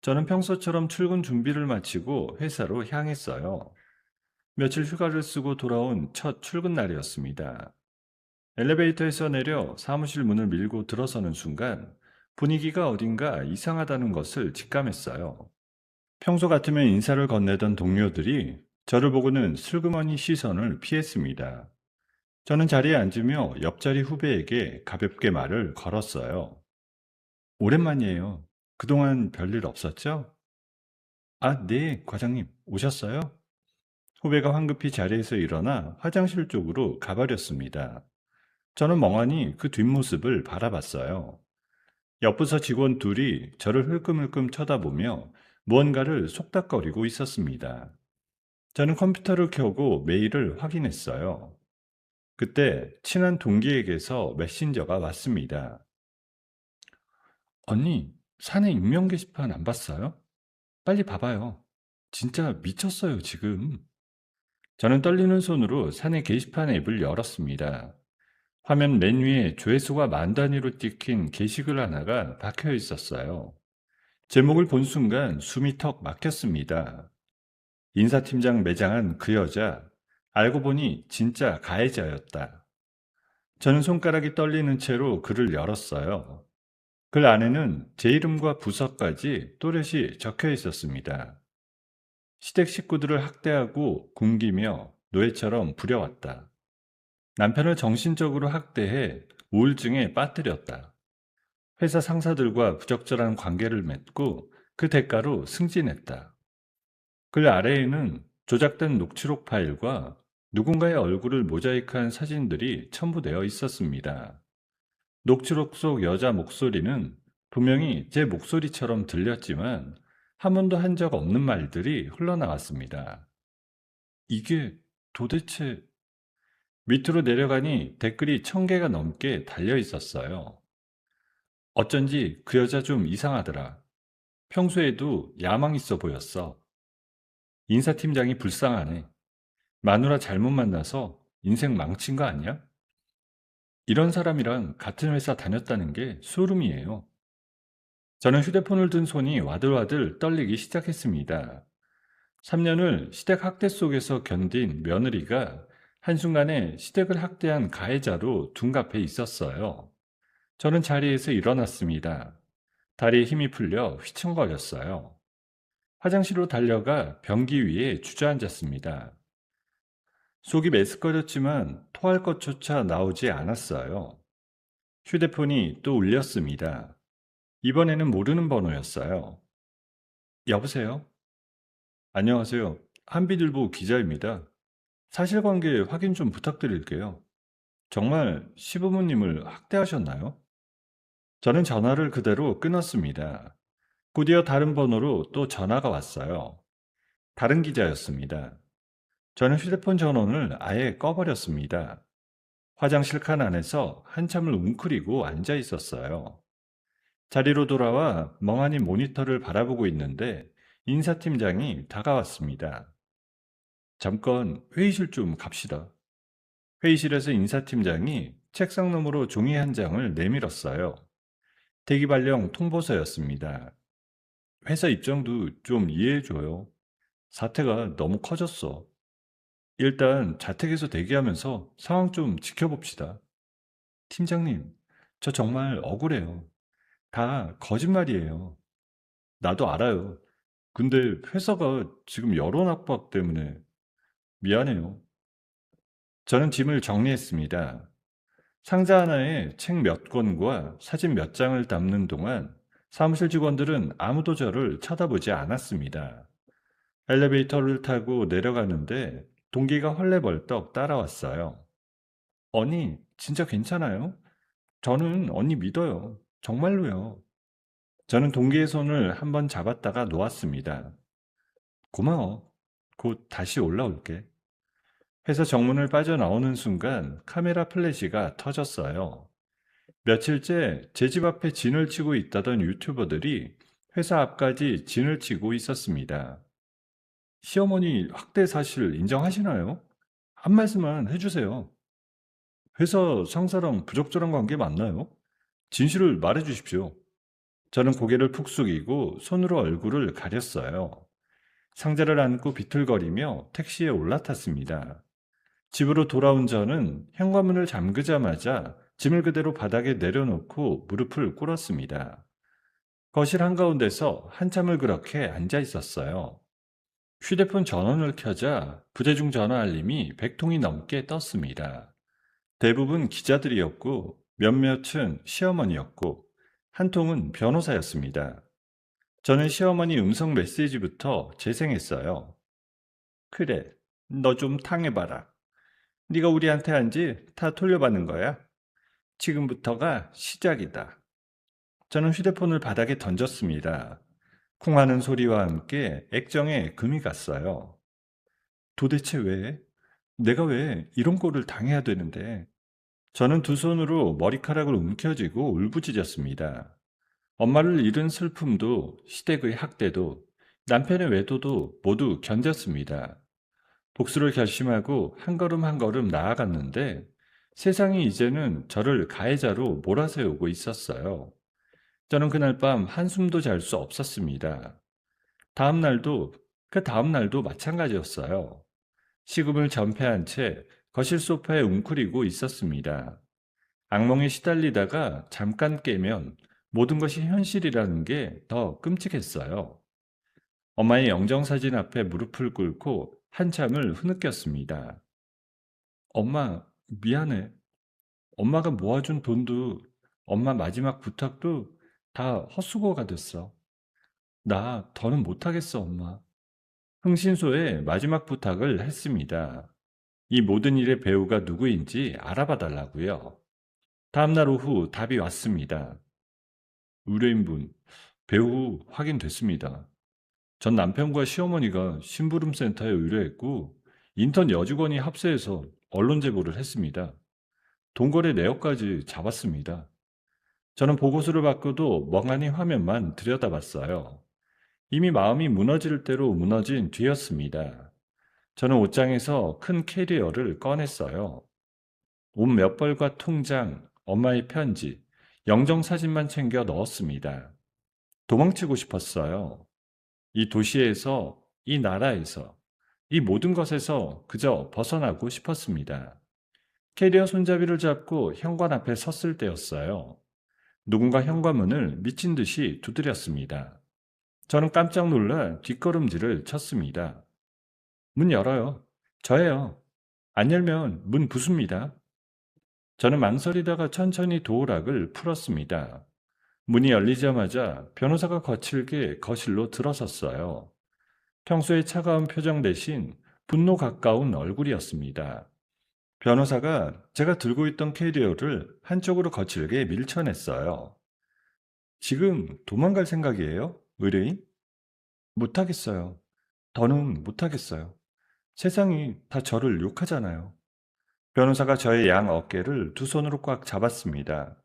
저는 평소처럼 출근 준비를 마치고 회사로 향했어요. 며칠 휴가를 쓰고 돌아온 첫 출근 날이었습니다. 엘리베이터에서 내려 사무실 문을 밀고 들어서는 순간 분위기가 어딘가 이상하다는 것을 직감했어요. 평소 같으면 인사를 건네던 동료들이 저를 보고는 슬그머니 시선을 피했습니다. 저는 자리에 앉으며 옆자리 후배에게 가볍게 말을 걸었어요. 오랜만이에요. 그동안 별일 없었죠? 아, 네, 과장님. 오셨어요? 후배가 황급히 자리에서 일어나 화장실 쪽으로 가버렸습니다. 저는 멍하니 그 뒷모습을 바라봤어요. 옆부서 직원 둘이 저를 흘끔흘끔 쳐다보며 무언가를 속닥거리고 있었습니다. 저는 컴퓨터를 켜고 메일을 확인했어요. 그때 친한 동기에게서 메신저가 왔습니다. 언니, 사내 익명 게시판 안 봤어요? 빨리 봐봐요. 진짜 미쳤어요, 지금. 저는 떨리는 손으로 사내 게시판 앱을 열었습니다. 화면 맨 위에 조회수가 만 단위로 찍힌 게시글 하나가 박혀 있었어요. 제목을 본 순간 숨이 턱 막혔습니다. 인사팀장 매장한 그 여자, 알고 보니 진짜 가해자였다. 저는 손가락이 떨리는 채로 글을 열었어요. 글 안에는 제 이름과 부서까지 또렷이 적혀 있었습니다. 시댁 식구들을 학대하고 굶기며 노예처럼 부려왔다. 남편을 정신적으로 학대해 우울증에 빠뜨렸다. 회사 상사들과 부적절한 관계를 맺고 그 대가로 승진했다. 글 아래에는 조작된 녹취록 파일과 누군가의 얼굴을 모자이크한 사진들이 첨부되어 있었습니다. 녹취록 속 여자 목소리는 분명히 제 목소리처럼 들렸지만 한 번도 한 적 없는 말들이 흘러나왔습니다. 이게 도대체 밑으로 내려가니 댓글이 1000개가 넘게 달려 있었어요. 어쩐지 그 여자 좀 이상하더라. 평소에도 야망 있어 보였어. 인사팀장이 불쌍하네. 마누라 잘못 만나서 인생 망친 거 아니야? 이런 사람이랑 같은 회사 다녔다는 게 소름이에요. 저는 휴대폰을 든 손이 와들와들 떨리기 시작했습니다. 3년을 시댁 학대 속에서 견딘 며느리가 한순간에 시댁을 학대한 가해자로 둔갑해 있었어요. 저는 자리에서 일어났습니다. 다리에 힘이 풀려 휘청거렸어요. 화장실로 달려가 변기 위에 주저앉았습니다. 속이 메스꺼졌지만 토할 것조차 나오지 않았어요. 휴대폰이 또 울렸습니다. 이번에는 모르는 번호였어요. 여보세요? 안녕하세요. 한비들보 기자입니다. 사실관계 확인 좀 부탁드릴게요. 정말 시부모님을 학대하셨나요? 저는 전화를 그대로 끊었습니다. 곧이어 다른 번호로 또 전화가 왔어요. 다른 기자였습니다. 저는 휴대폰 전원을 아예 꺼버렸습니다. 화장실 칸 안에서 한참을 웅크리고 앉아 있었어요. 자리로 돌아와 멍하니 모니터를 바라보고 있는데 인사팀장이 다가왔습니다. 잠깐 회의실 좀 갑시다. 회의실에서 인사팀장이 책상 너머로 종이 한 장을 내밀었어요. 대기발령 통보서였습니다. 회사 입장도 좀 이해해줘요. 사태가 너무 커졌어. 일단 자택에서 대기하면서 상황 좀 지켜봅시다. 팀장님, 저 정말 억울해요. 다 거짓말이에요. 나도 알아요. 근데 회사가 지금 여론 압박 때문에 미안해요. 저는 짐을 정리했습니다. 상자 하나에 책 몇 권과 사진 몇 장을 담는 동안 사무실 직원들은 아무도 저를 쳐다보지 않았습니다. 엘리베이터를 타고 내려가는데 동기가 헐레벌떡 따라왔어요. 언니, 진짜 괜찮아요? 저는 언니 믿어요. 정말로요. 저는 동기의 손을 한번 잡았다가 놓았습니다. 고마워. 곧 다시 올라올게. 회사 정문을 빠져나오는 순간 카메라 플래시가 터졌어요. 며칠째 제 집 앞에 진을 치고 있다던 유튜버들이 회사 앞까지 진을 치고 있었습니다. 시어머니 학대 사실 인정하시나요? 한 말씀만 해주세요. 회사 상사랑 부적절한 관계 맞나요? 진실을 말해 주십시오. 저는 고개를 푹 숙이고 손으로 얼굴을 가렸어요. 상자를 안고 비틀거리며 택시에 올라탔습니다. 집으로 돌아온 저는 현관문을 잠그자마자 짐을 그대로 바닥에 내려놓고 무릎을 꿇었습니다. 거실 한가운데서 한참을 그렇게 앉아 있었어요. 휴대폰 전원을 켜자 부재중 전화 알림이 100통이 넘게 떴습니다. 대부분 기자들이었고 몇몇은 시어머니였고 한 통은 변호사였습니다. 저는 시어머니 음성 메시지부터 재생했어요. 그래, 너 좀 당해봐라. 네가 우리한테 한 지 다 돌려받는 거야. 지금부터가 시작이다. 저는 휴대폰을 바닥에 던졌습니다. 쿵하는 소리와 함께 액정에 금이 갔어요. 도대체 왜? 내가 왜 이런 꼴을 당해야 되는데? 저는 두 손으로 머리카락을 움켜쥐고 울부짖었습니다. 엄마를 잃은 슬픔도 시댁의 학대도 남편의 외도도 모두 견뎠습니다. 복수를 결심하고 한 걸음 한 걸음 나아갔는데 세상이 이제는 저를 가해자로 몰아세우고 있었어요. 저는 그날 밤 한숨도 잘 수 없었습니다. 다음 날도, 그 다음 날도 마찬가지였어요. 식음을 전폐한 채 거실 소파에 웅크리고 있었습니다. 악몽에 시달리다가 잠깐 깨면 모든 것이 현실이라는 게 더 끔찍했어요. 엄마의 영정사진 앞에 무릎을 꿇고 한참을 흐느꼈습니다. 엄마, 미안해. 엄마가 모아준 돈도, 엄마 마지막 부탁도 다 헛수고가 됐어. 나 더는 못하겠어, 엄마. 흥신소에 마지막 부탁을 했습니다. 이 모든 일의 배우가 누구인지 알아봐 달라고요. 다음날 오후 답이 왔습니다. 의뢰인분, 배우 확인됐습니다. 전 남편과 시어머니가 심부름센터에 의뢰했고, 인턴 여직원이 합세해서 언론 제보를 했습니다. 동거래 내역까지 잡았습니다. 저는 보고서를 받고도 멍하니 화면만 들여다봤어요. 이미 마음이 무너질 대로 무너진 뒤였습니다. 저는 옷장에서 큰 캐리어를 꺼냈어요. 옷 몇 벌과 통장, 엄마의 편지, 영정사진만 챙겨 넣었습니다. 도망치고 싶었어요. 이 도시에서, 이 나라에서, 이 모든 것에서 그저 벗어나고 싶었습니다. 캐리어 손잡이를 잡고 현관 앞에 섰을 때였어요. 누군가 현관문을 미친 듯이 두드렸습니다. 저는 깜짝 놀라 뒷걸음질을 쳤습니다. 문 열어요. 저예요. 안 열면 문 부숩니다. 저는 망설이다가 천천히 도어락을 풀었습니다. 문이 열리자마자 변호사가 거칠게 거실로 들어섰어요. 평소의 차가운 표정 대신 분노 가까운 얼굴이었습니다. 변호사가 제가 들고 있던 캐리어를 한쪽으로 거칠게 밀쳐냈어요. 지금 도망갈 생각이에요? 의뢰인? 못하겠어요. 더는 못하겠어요. 세상이 다 저를 욕하잖아요. 변호사가 저의 양 어깨를 두 손으로 꽉 잡았습니다.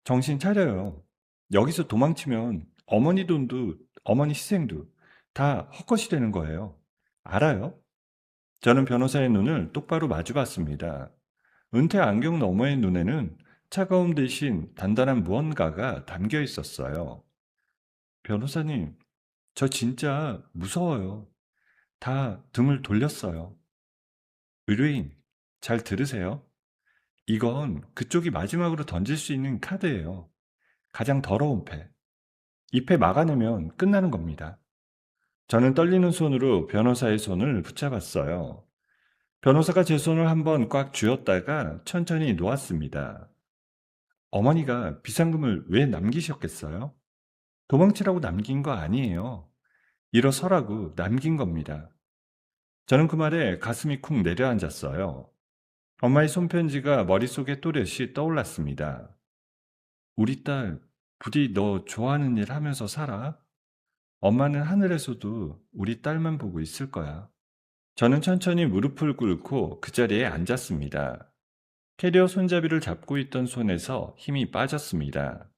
정신 차려요. 여기서 도망치면 어머니 돈도 어머니 희생도 다 헛것이 되는 거예요. 알아요? 저는 변호사의 눈을 똑바로 마주 봤습니다. 은퇴 안경 너머의 눈에는 차가움 대신 단단한 무언가가 담겨 있었어요. 변호사님, 저 진짜 무서워요. 다 등을 돌렸어요. 의뢰인, 잘 들으세요. 이건 그쪽이 마지막으로 던질 수 있는 카드예요. 가장 더러운 패. 이 패 막아내면 끝나는 겁니다. 저는 떨리는 손으로 변호사의 손을 붙잡았어요. 변호사가 제 손을 한번 꽉 쥐었다가 천천히 놓았습니다. 어머니가 비상금을 왜 남기셨겠어요? 도망치라고 남긴 거 아니에요. 일어서라고 남긴 겁니다. 저는 그 말에 가슴이 쿵 내려앉았어요. 엄마의 손편지가 머릿속에 또렷이 떠올랐습니다. 우리 딸, 부디 너 좋아하는 일 하면서 살아. 엄마는 하늘에서도 우리 딸만 보고 있을 거야. 저는 천천히 무릎을 꿇고 그 자리에 앉았습니다. 캐리어 손잡이를 잡고 있던 손에서 힘이 빠졌습니다.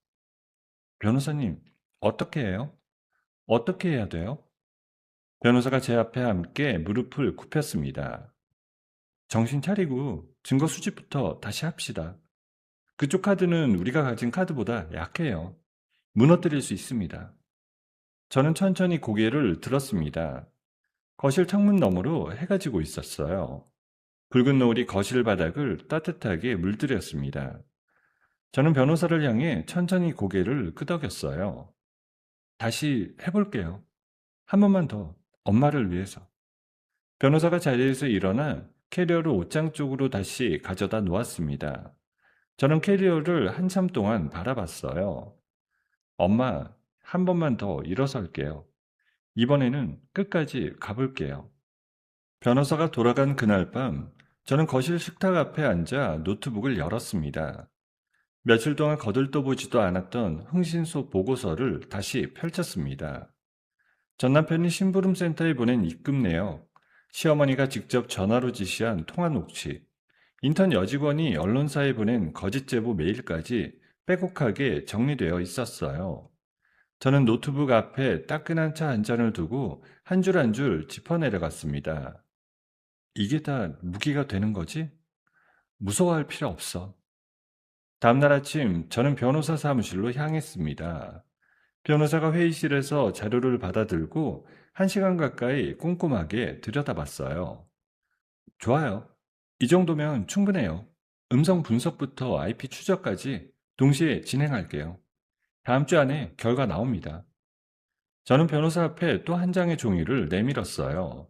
변호사님, 어떻게 해요? 어떻게 해야 돼요? 변호사가 제 앞에 함께 무릎을 굽혔습니다. 정신 차리고 증거 수집부터 다시 합시다. 그쪽 카드는 우리가 가진 카드보다 약해요. 무너뜨릴 수 있습니다. 저는 천천히 고개를 들었습니다. 거실 창문 너머로 해가 지고 있었어요. 붉은 노을이 거실 바닥을 따뜻하게 물들였습니다. 저는 변호사를 향해 천천히 고개를 끄덕였어요. 다시 해볼게요. 한 번만 더, 엄마를 위해서. 변호사가 자리에서 일어나 캐리어를 옷장 쪽으로 다시 가져다 놓았습니다. 저는 캐리어를 한참 동안 바라봤어요. 엄마, 한 번만 더 일어설게요. 이번에는 끝까지 가볼게요. 변호사가 돌아간 그날 밤, 저는 거실 식탁 앞에 앉아 노트북을 열었습니다. 며칠 동안 거들떠보지도 않았던 흥신소 보고서를 다시 펼쳤습니다. 전 남편이 심부름센터에 보낸 입금 내역, 시어머니가 직접 전화로 지시한 통화 녹취, 인턴 여직원이 언론사에 보낸 거짓 제보 메일까지 빼곡하게 정리되어 있었어요. 저는 노트북 앞에 따끈한 차 한 잔을 두고 한 줄 한 줄 짚어내려갔습니다. 이게 다 무기가 되는 거지? 무서워할 필요 없어. 다음날 아침 저는 변호사 사무실로 향했습니다. 변호사가 회의실에서 자료를 받아들고 1시간 가까이 꼼꼼하게 들여다봤어요. 좋아요. 이 정도면 충분해요. 음성 분석부터 IP 추적까지 동시에 진행할게요. 다음 주 안에 결과 나옵니다. 저는 변호사 앞에 또 한 장의 종이를 내밀었어요.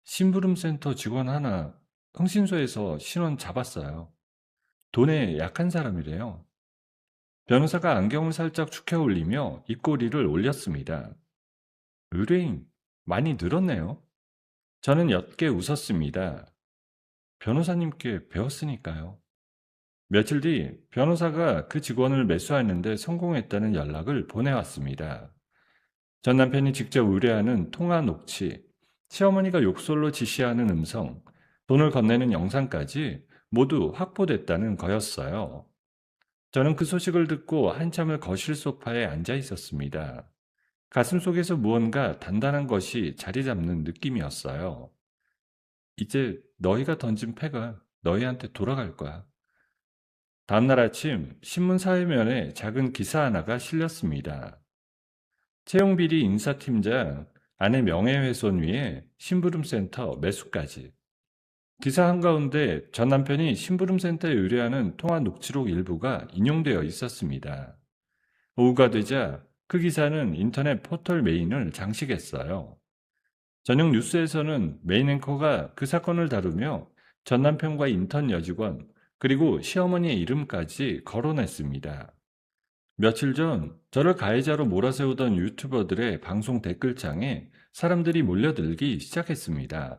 심부름센터 직원 하나, 흥신소에서 신원 잡았어요. 돈에 약한 사람이래요. 변호사가 안경을 살짝 축혀 올리며 입꼬리를 올렸습니다. 의뢰인, 많이 늘었네요. 저는 옅게 웃었습니다. 변호사님께 배웠으니까요. 며칠 뒤 변호사가 그 직원을 매수하는데 성공했다는 연락을 보내왔습니다. 전 남편이 직접 의뢰하는 통화 녹취, 시어머니가 욕설로 지시하는 음성, 돈을 건네는 영상까지 모두 확보됐다는 거였어요. 저는 그 소식을 듣고 한참을 거실 소파에 앉아 있었습니다. 가슴속에서 무언가 단단한 것이 자리 잡는 느낌이었어요. 이제 너희가 던진 패가 너희한테 돌아갈 거야. 다음날 아침 신문 사회면에 작은 기사 하나가 실렸습니다. 채용비리 인사팀장 아내 명예훼손 위에 심부름센터 매수까지. 기사 한가운데 전 남편이 심부름센터에 의뢰하는 통화 녹취록 일부가 인용되어 있었습니다. 오후가 되자 그 기사는 인터넷 포털 메인을 장식했어요. 저녁 뉴스에서는 메인 앵커가 그 사건을 다루며 전 남편과 인턴 여직원 그리고 시어머니의 이름까지 거론했습니다. 며칠 전 저를 가해자로 몰아세우던 유튜버들의 방송 댓글창에 사람들이 몰려들기 시작했습니다.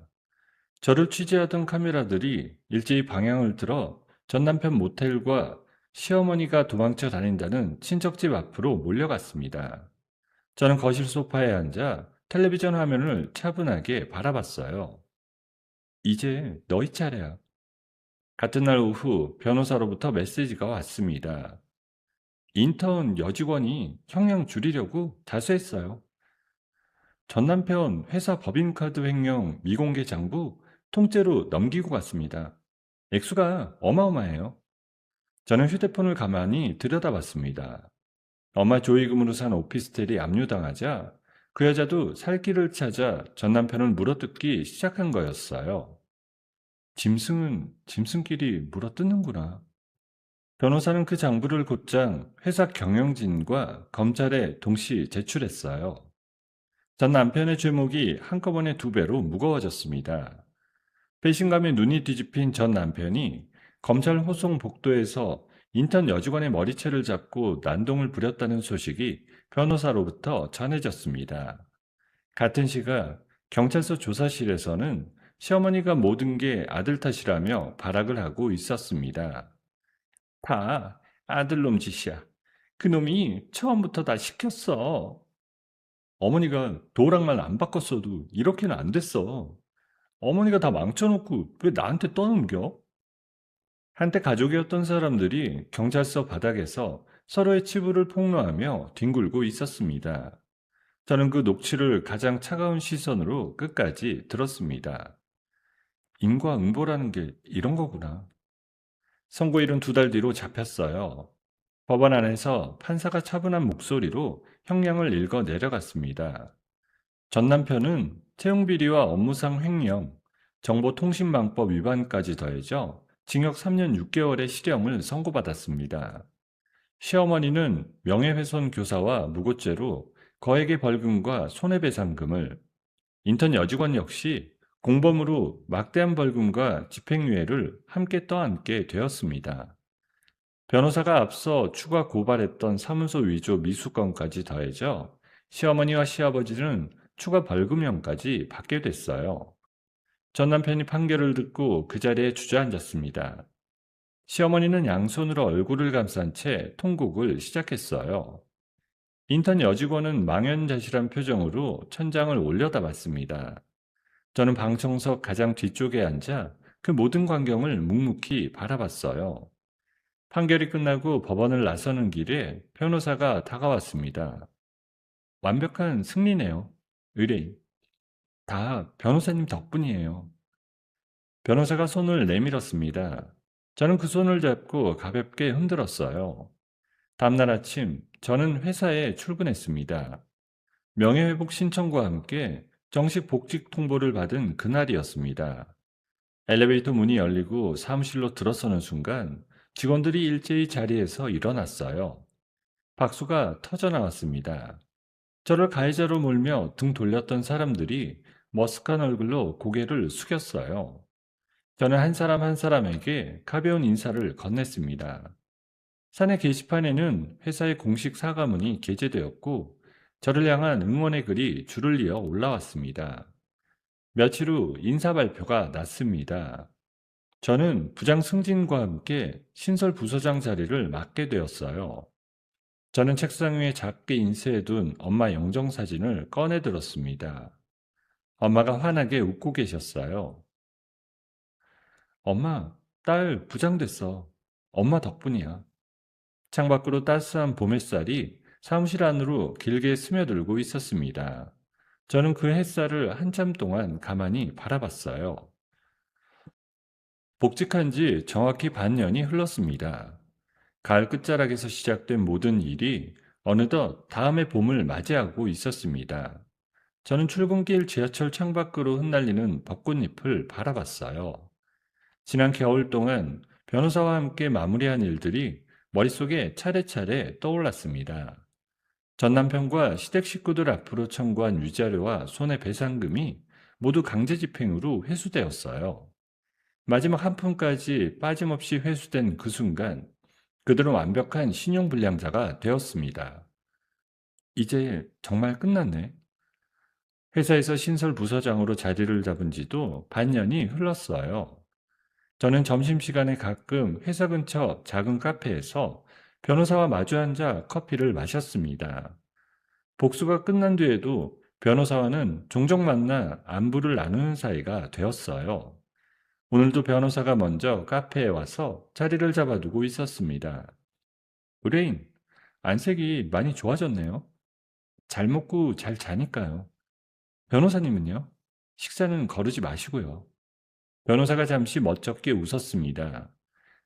저를 취재하던 카메라들이 일제히 방향을 틀어 전 남편 모텔과 시어머니가 도망쳐 다닌다는 친척집 앞으로 몰려갔습니다. 저는 거실 소파에 앉아 텔레비전 화면을 차분하게 바라봤어요. 이제 너희 차례야. 같은 날 오후 변호사로부터 메시지가 왔습니다. 인턴 여직원이 형량 줄이려고 자수했어요. 전 남편 회사 법인카드 횡령 미공개 장부 통째로 넘기고 갔습니다. 액수가 어마어마해요. 저는 휴대폰을 가만히 들여다봤습니다. 엄마 조의금으로 산 오피스텔이 압류당하자 그 여자도 살 길을 찾아 전 남편을 물어뜯기 시작한 거였어요. 짐승은 짐승끼리 물어뜯는구나. 변호사는 그 장부를 곧장 회사 경영진과 검찰에 동시 제출했어요. 전 남편의 죄목이 한꺼번에 2배로 무거워졌습니다. 배신감에 눈이 뒤집힌 전 남편이 검찰 호송 복도에서 인턴 여직원의 머리채를 잡고 난동을 부렸다는 소식이 변호사로부터 전해졌습니다. 같은 시각 경찰서 조사실에서는 시어머니가 모든 게 아들 탓이라며 발악을 하고 있었습니다. 다 아들놈 짓이야. 그놈이 처음부터 다 시켰어. 어머니가 도랑말 안 바꿨어도 이렇게는 안 됐어. 어머니가 다 망쳐놓고 왜 나한테 떠넘겨? 한때 가족이었던 사람들이 경찰서 바닥에서 서로의 치부를 폭로하며 뒹굴고 있었습니다. 저는 그 녹취를 가장 차가운 시선으로 끝까지 들었습니다. 인과응보라는 게 이런 거구나. 선고일은 2달 뒤로 잡혔어요. 법원 안에서 판사가 차분한 목소리로 형량을 읽어 내려갔습니다. 전 남편은 채용비리와 업무상 횡령, 정보통신망법 위반까지 더해져 징역 3년 6개월의 실형을 선고받았습니다. 시어머니는 명예훼손 교사와 무고죄로 거액의 벌금과 손해배상금을, 인턴 여직원 역시 공범으로 막대한 벌금과 집행유예를 함께 떠안게 되었습니다. 변호사가 앞서 추가 고발했던 사문서 위조 미수건까지 더해져 시어머니와 시아버지는 추가 벌금형까지 받게 됐어요. 전 남편이 판결을 듣고 그 자리에 주저앉았습니다. 시어머니는 양손으로 얼굴을 감싼 채 통곡을 시작했어요. 인턴 여직원은 망연자실한 표정으로 천장을 올려다봤습니다. 저는 방청석 가장 뒤쪽에 앉아 그 모든 광경을 묵묵히 바라봤어요. 판결이 끝나고 법원을 나서는 길에 변호사가 다가왔습니다. 완벽한 승리네요. 의뢰인. 다 변호사님 덕분이에요. 변호사가 손을 내밀었습니다. 저는 그 손을 잡고 가볍게 흔들었어요. 다음날 아침, 저는 회사에 출근했습니다. 명예회복 신청과 함께 정식 복직 통보를 받은 그날이었습니다. 엘리베이터 문이 열리고 사무실로 들어서는 순간 직원들이 일제히 자리에서 일어났어요. 박수가 터져나왔습니다. 저를 가해자로 몰며 등 돌렸던 사람들이 머쓱한 얼굴로 고개를 숙였어요. 저는 한 사람 한 사람에게 가벼운 인사를 건넸습니다. 사내 게시판에는 회사의 공식 사과문이 게재되었고, 저를 향한 응원의 글이 줄을 이어 올라왔습니다. 며칠 후 인사 발표가 났습니다. 저는 부장 승진과 함께 신설 부서장 자리를 맡게 되었어요. 저는 책상 위에 작게 인쇄해둔 엄마 영정사진을 꺼내 들었습니다. 엄마가 환하게 웃고 계셨어요. 엄마, 딸 부장 됐어. 엄마 덕분이야. 창밖으로 따스한 봄 햇살이 사무실 안으로 길게 스며들고 있었습니다. 저는 그 햇살을 한참 동안 가만히 바라봤어요. 복직한 지 정확히 반년이 흘렀습니다. 가을 끝자락에서 시작된 모든 일이 어느덧 다음의 봄을 맞이하고 있었습니다. 저는 출근길 지하철 창밖으로 흩날리는 벚꽃잎을 바라봤어요. 지난 겨울 동안 변호사와 함께 마무리한 일들이 머릿속에 차례차례 떠올랐습니다. 전 남편과 시댁 식구들 앞으로 청구한 위자료와 손해배상금이 모두 강제집행으로 회수되었어요. 마지막 한 푼까지 빠짐없이 회수된 그 순간 그들은 완벽한 신용불량자가 되었습니다. 이제 정말 끝났네. 회사에서 신설 부서장으로 자리를 잡은 지도 반년이 흘렀어요. 저는 점심시간에 가끔 회사 근처 작은 카페에서 변호사와 마주 앉아 커피를 마셨습니다. 복수가 끝난 뒤에도 변호사와는 종종 만나 안부를 나누는 사이가 되었어요. 오늘도 변호사가 먼저 카페에 와서 자리를 잡아두고 있었습니다. 의뢰인, 안색이 많이 좋아졌네요. 잘 먹고 잘 자니까요. 변호사님은요? 식사는 거르지 마시고요. 변호사가 잠시 멋쩍게 웃었습니다.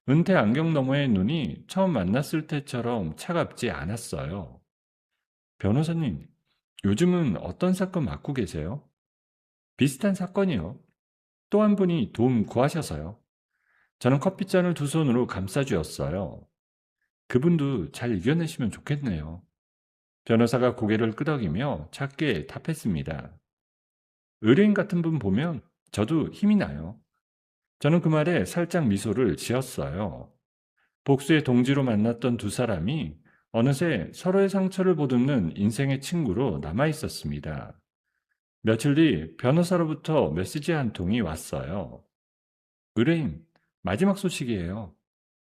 은퇴 안경 너머의 눈이 처음 만났을 때처럼 차갑지 않았어요. 변호사님, 요즘은 어떤 사건 맡고 계세요? 비슷한 사건이요. 또 한 분이 도움 구하셔서요. 저는 커피잔을 두 손으로 감싸주었어요. 그분도 잘 이겨내시면 좋겠네요. 변호사가 고개를 끄덕이며 작게 답했습니다. 의뢰인 같은 분 보면 저도 힘이 나요. 저는 그 말에 살짝 미소를 지었어요. 복수의 동지로 만났던 두 사람이 어느새 서로의 상처를 보듬는 인생의 친구로 남아 있었습니다. 며칠 뒤 변호사로부터 메시지 한 통이 왔어요. 의뢰인, 마지막 소식이에요.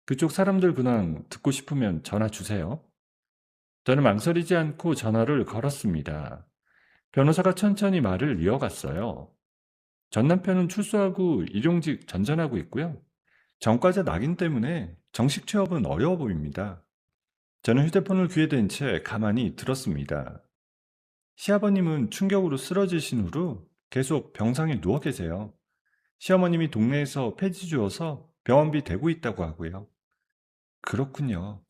그쪽 사람들 근황 듣고 싶으면 전화 주세요. 저는 망설이지 않고 전화를 걸었습니다. 변호사가 천천히 말을 이어갔어요. 전 남편은 출소하고 일용직 전전하고 있고요. 전과자 낙인 때문에 정식 취업은 어려워 보입니다. 저는 휴대폰을 귀에 댄 채 가만히 들었습니다. 시아버님은 충격으로 쓰러지신 후로 계속 병상에 누워 계세요. 시어머님이 동네에서 폐지 주어서 병원비 대고 있다고 하고요. 그렇군요.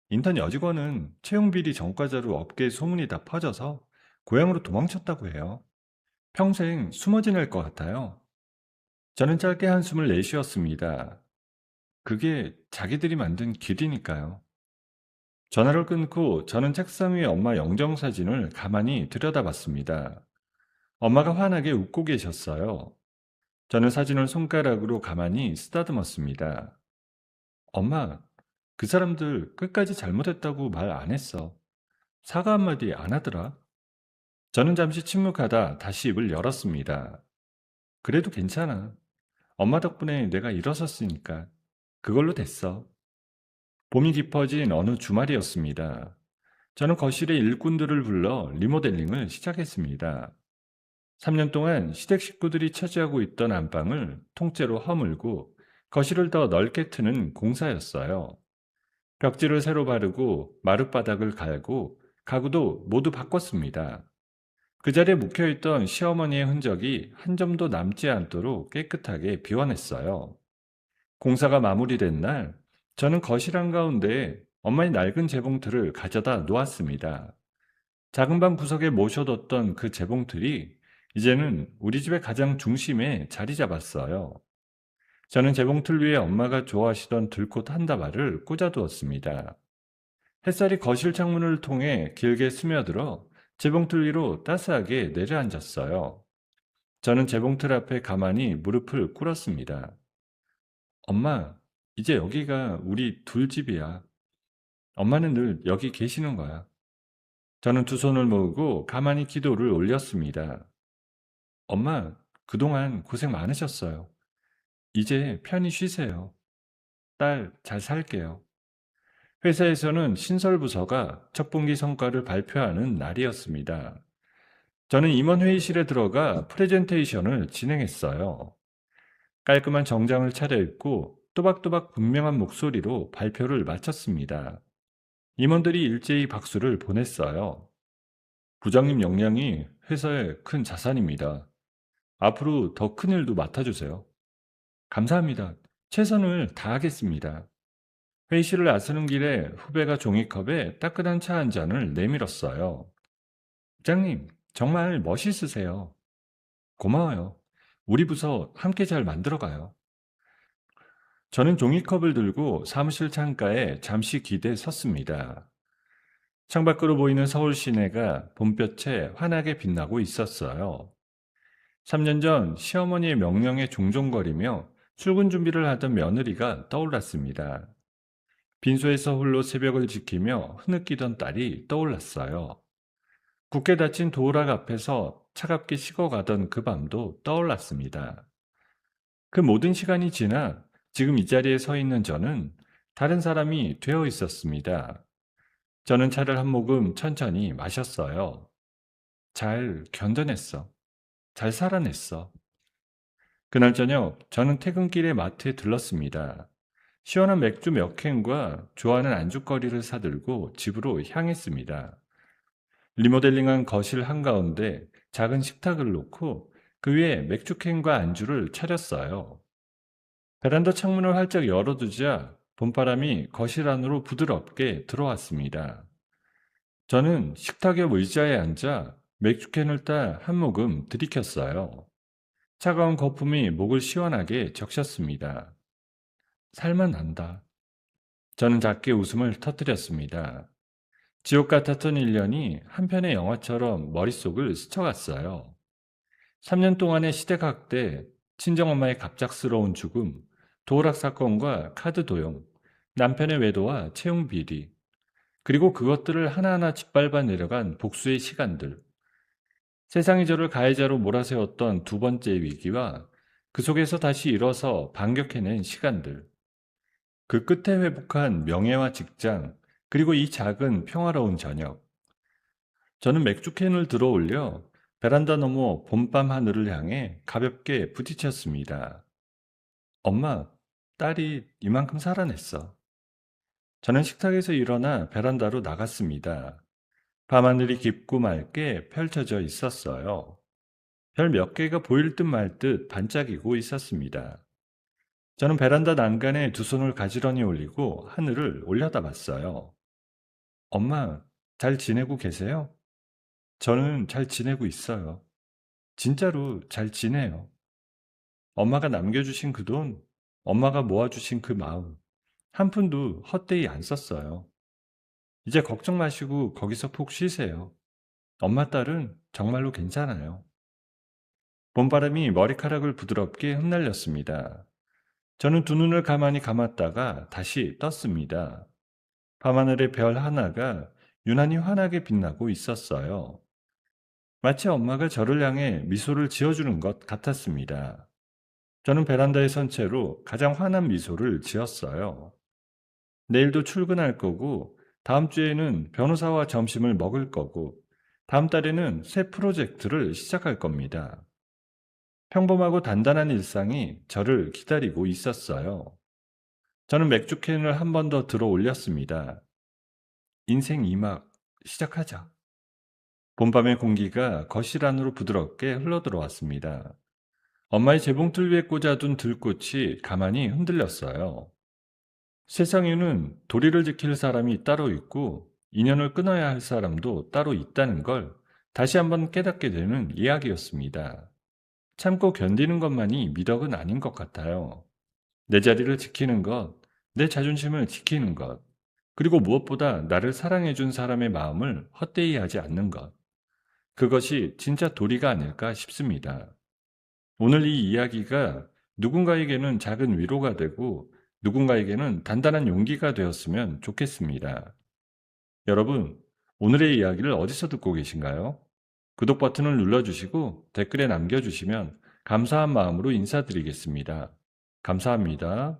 인턴 여직원은 채용비리 전과자로 업계에 소문이 다 퍼져서 고향으로 도망쳤다고 해요. 평생 숨어 지낼 것 같아요. 저는 짧게 한숨을 내쉬었습니다. 그게 자기들이 만든 길이니까요. 전화를 끊고 저는 책상 위에 엄마 영정사진을 가만히 들여다봤습니다. 엄마가 환하게 웃고 계셨어요. 저는 사진을 손가락으로 가만히 쓰다듬었습니다. 엄마, 그 사람들 끝까지 잘못했다고 말 안 했어. 사과 한마디 안 하더라. 저는 잠시 침묵하다 다시 입을 열었습니다. 그래도 괜찮아. 엄마 덕분에 내가 일어섰으니까. 그걸로 됐어. 봄이 깊어진 어느 주말이었습니다. 저는 거실에 일꾼들을 불러 리모델링을 시작했습니다. 3년 동안 시댁 식구들이 차지하고 있던 안방을 통째로 허물고 거실을 더 넓게 트는 공사였어요. 벽지를 새로 바르고 마룻바닥을 갈고 가구도 모두 바꿨습니다. 그 자리에 묵혀있던 시어머니의 흔적이 한 점도 남지 않도록 깨끗하게 비워냈어요. 공사가 마무리된 날, 저는 거실 한가운데에 엄마의 낡은 재봉틀을 가져다 놓았습니다. 작은 방 구석에 모셔뒀던 그 재봉틀이 이제는 우리 집의 가장 중심에 자리 잡았어요. 저는 재봉틀 위에 엄마가 좋아하시던 들꽃 한 다발을 꽂아두었습니다. 햇살이 거실 창문을 통해 길게 스며들어 재봉틀 위로 따스하게 내려앉았어요. 저는 재봉틀 앞에 가만히 무릎을 꿇었습니다. 엄마, 이제 여기가 우리 둘 집이야. 엄마는 늘 여기 계시는 거야. 저는 두 손을 모으고 가만히 기도를 올렸습니다. 엄마, 그동안 고생 많으셨어요. 이제 편히 쉬세요. 딸, 잘 살게요. 회사에서는 신설부서가 첫 분기 성과를 발표하는 날이었습니다. 저는 임원 회의실에 들어가 프레젠테이션을 진행했어요. 깔끔한 정장을 차려입고 또박또박 분명한 목소리로 발표를 마쳤습니다. 임원들이 일제히 박수를 보냈어요. 부장님 역량이 회사의 큰 자산입니다. 앞으로 더 큰 일도 맡아주세요. 감사합니다. 최선을 다하겠습니다. 회의실을 나서는 길에 후배가 종이컵에 따끈한 차 한 잔을 내밀었어요. 부장님, 정말 멋있으세요. 고마워요. 우리 부서 함께 잘 만들어가요. 저는 종이컵을 들고 사무실 창가에 잠시 기대 섰습니다. 창밖으로 보이는 서울 시내가 봄볕에 환하게 빛나고 있었어요. 3년 전 시어머니의 명령에 종종거리며 출근 준비를 하던 며느리가 떠올랐습니다. 빈소에서 홀로 새벽을 지키며 흐느끼던 딸이 떠올랐어요. 굳게 닫힌 도어락 앞에서 차갑게 식어가던 그 밤도 떠올랐습니다. 그 모든 시간이 지나 지금 이 자리에 서 있는 저는 다른 사람이 되어 있었습니다. 저는 차를 한 모금 천천히 마셨어요. 잘 견뎌냈어. 잘 살아냈어. 그날 저녁 저는 퇴근길에 마트에 들렀습니다. 시원한 맥주 몇 캔과 좋아하는 안주거리를 사들고 집으로 향했습니다. 리모델링한 거실 한가운데 작은 식탁을 놓고 그 위에 맥주캔과 안주를 차렸어요. 베란다 창문을 활짝 열어두자 봄바람이 거실 안으로 부드럽게 들어왔습니다. 저는 식탁 옆 의자에 앉아 맥주캔을 따 한 모금 들이켰어요. 차가운 거품이 목을 시원하게 적셨습니다. 살만 난다. 저는 작게 웃음을 터뜨렸습니다. 지옥 같았던 1년이 한편의 영화처럼 머릿속을 스쳐갔어요. 3년 동안의 시대각대, 친정엄마의 갑작스러운 죽음, 도어락 사건과 카드 도용, 남편의 외도와 채용 비리, 그리고 그것들을 하나하나 짓밟아 내려간 복수의 시간들. 세상이 저를 가해자로 몰아세웠던 두 번째 위기와 그 속에서 다시 일어서 반격해낸 시간들. 그 끝에 회복한 명예와 직장, 그리고 이 작은 평화로운 저녁. 저는 맥주캔을 들어 올려 베란다 너머 봄밤 하늘을 향해 가볍게 부딪혔습니다. 엄마, 딸이 이만큼 살아냈어. 저는 식탁에서 일어나 베란다로 나갔습니다. 밤하늘이 깊고 맑게 펼쳐져 있었어요. 별 몇 개가 보일 듯 말 듯 반짝이고 있었습니다. 저는 베란다 난간에 두 손을 가지런히 올리고 하늘을 올려다봤어요. 엄마, 잘 지내고 계세요? 저는 잘 지내고 있어요. 진짜로 잘 지내요. 엄마가 남겨주신 그 돈, 엄마가 모아주신 그 마음, 한 푼도 헛되이 안 썼어요. 이제 걱정 마시고 거기서 푹 쉬세요. 엄마 딸은 정말로 괜찮아요. 봄바람이 머리카락을 부드럽게 흩날렸습니다. 저는 두 눈을 가만히 감았다가 다시 떴습니다. 밤하늘의 별 하나가 유난히 환하게 빛나고 있었어요. 마치 엄마가 저를 향해 미소를 지어주는 것 같았습니다. 저는 베란다에 선 채로 가장 환한 미소를 지었어요. 내일도 출근할 거고, 다음 주에는 변호사와 점심을 먹을 거고, 다음 달에는 새 프로젝트를 시작할 겁니다. 평범하고 단단한 일상이 저를 기다리고 있었어요. 저는 맥주캔을 한 번 더 들어 올렸습니다. 인생 2막 시작하자. 봄밤의 공기가 거실 안으로 부드럽게 흘러들어왔습니다. 엄마의 재봉틀 위에 꽂아둔 들꽃이 가만히 흔들렸어요. 세상에는 도리를 지킬 사람이 따로 있고 인연을 끊어야 할 사람도 따로 있다는 걸 다시 한번 깨닫게 되는 이야기였습니다. 참고 견디는 것만이 미덕은 아닌 것 같아요. 내 자리를 지키는 것, 내 자존심을 지키는 것, 그리고 무엇보다 나를 사랑해준 사람의 마음을 헛되이 하지 않는 것. 그것이 진짜 도리가 아닐까 싶습니다. 오늘 이 이야기가 누군가에게는 작은 위로가 되고 누군가에게는 단단한 용기가 되었으면 좋겠습니다. 여러분, 오늘의 이야기를 어디서 듣고 계신가요? 구독 버튼을 눌러주시고 댓글에 남겨주시면 감사한 마음으로 인사드리겠습니다. 감사합니다.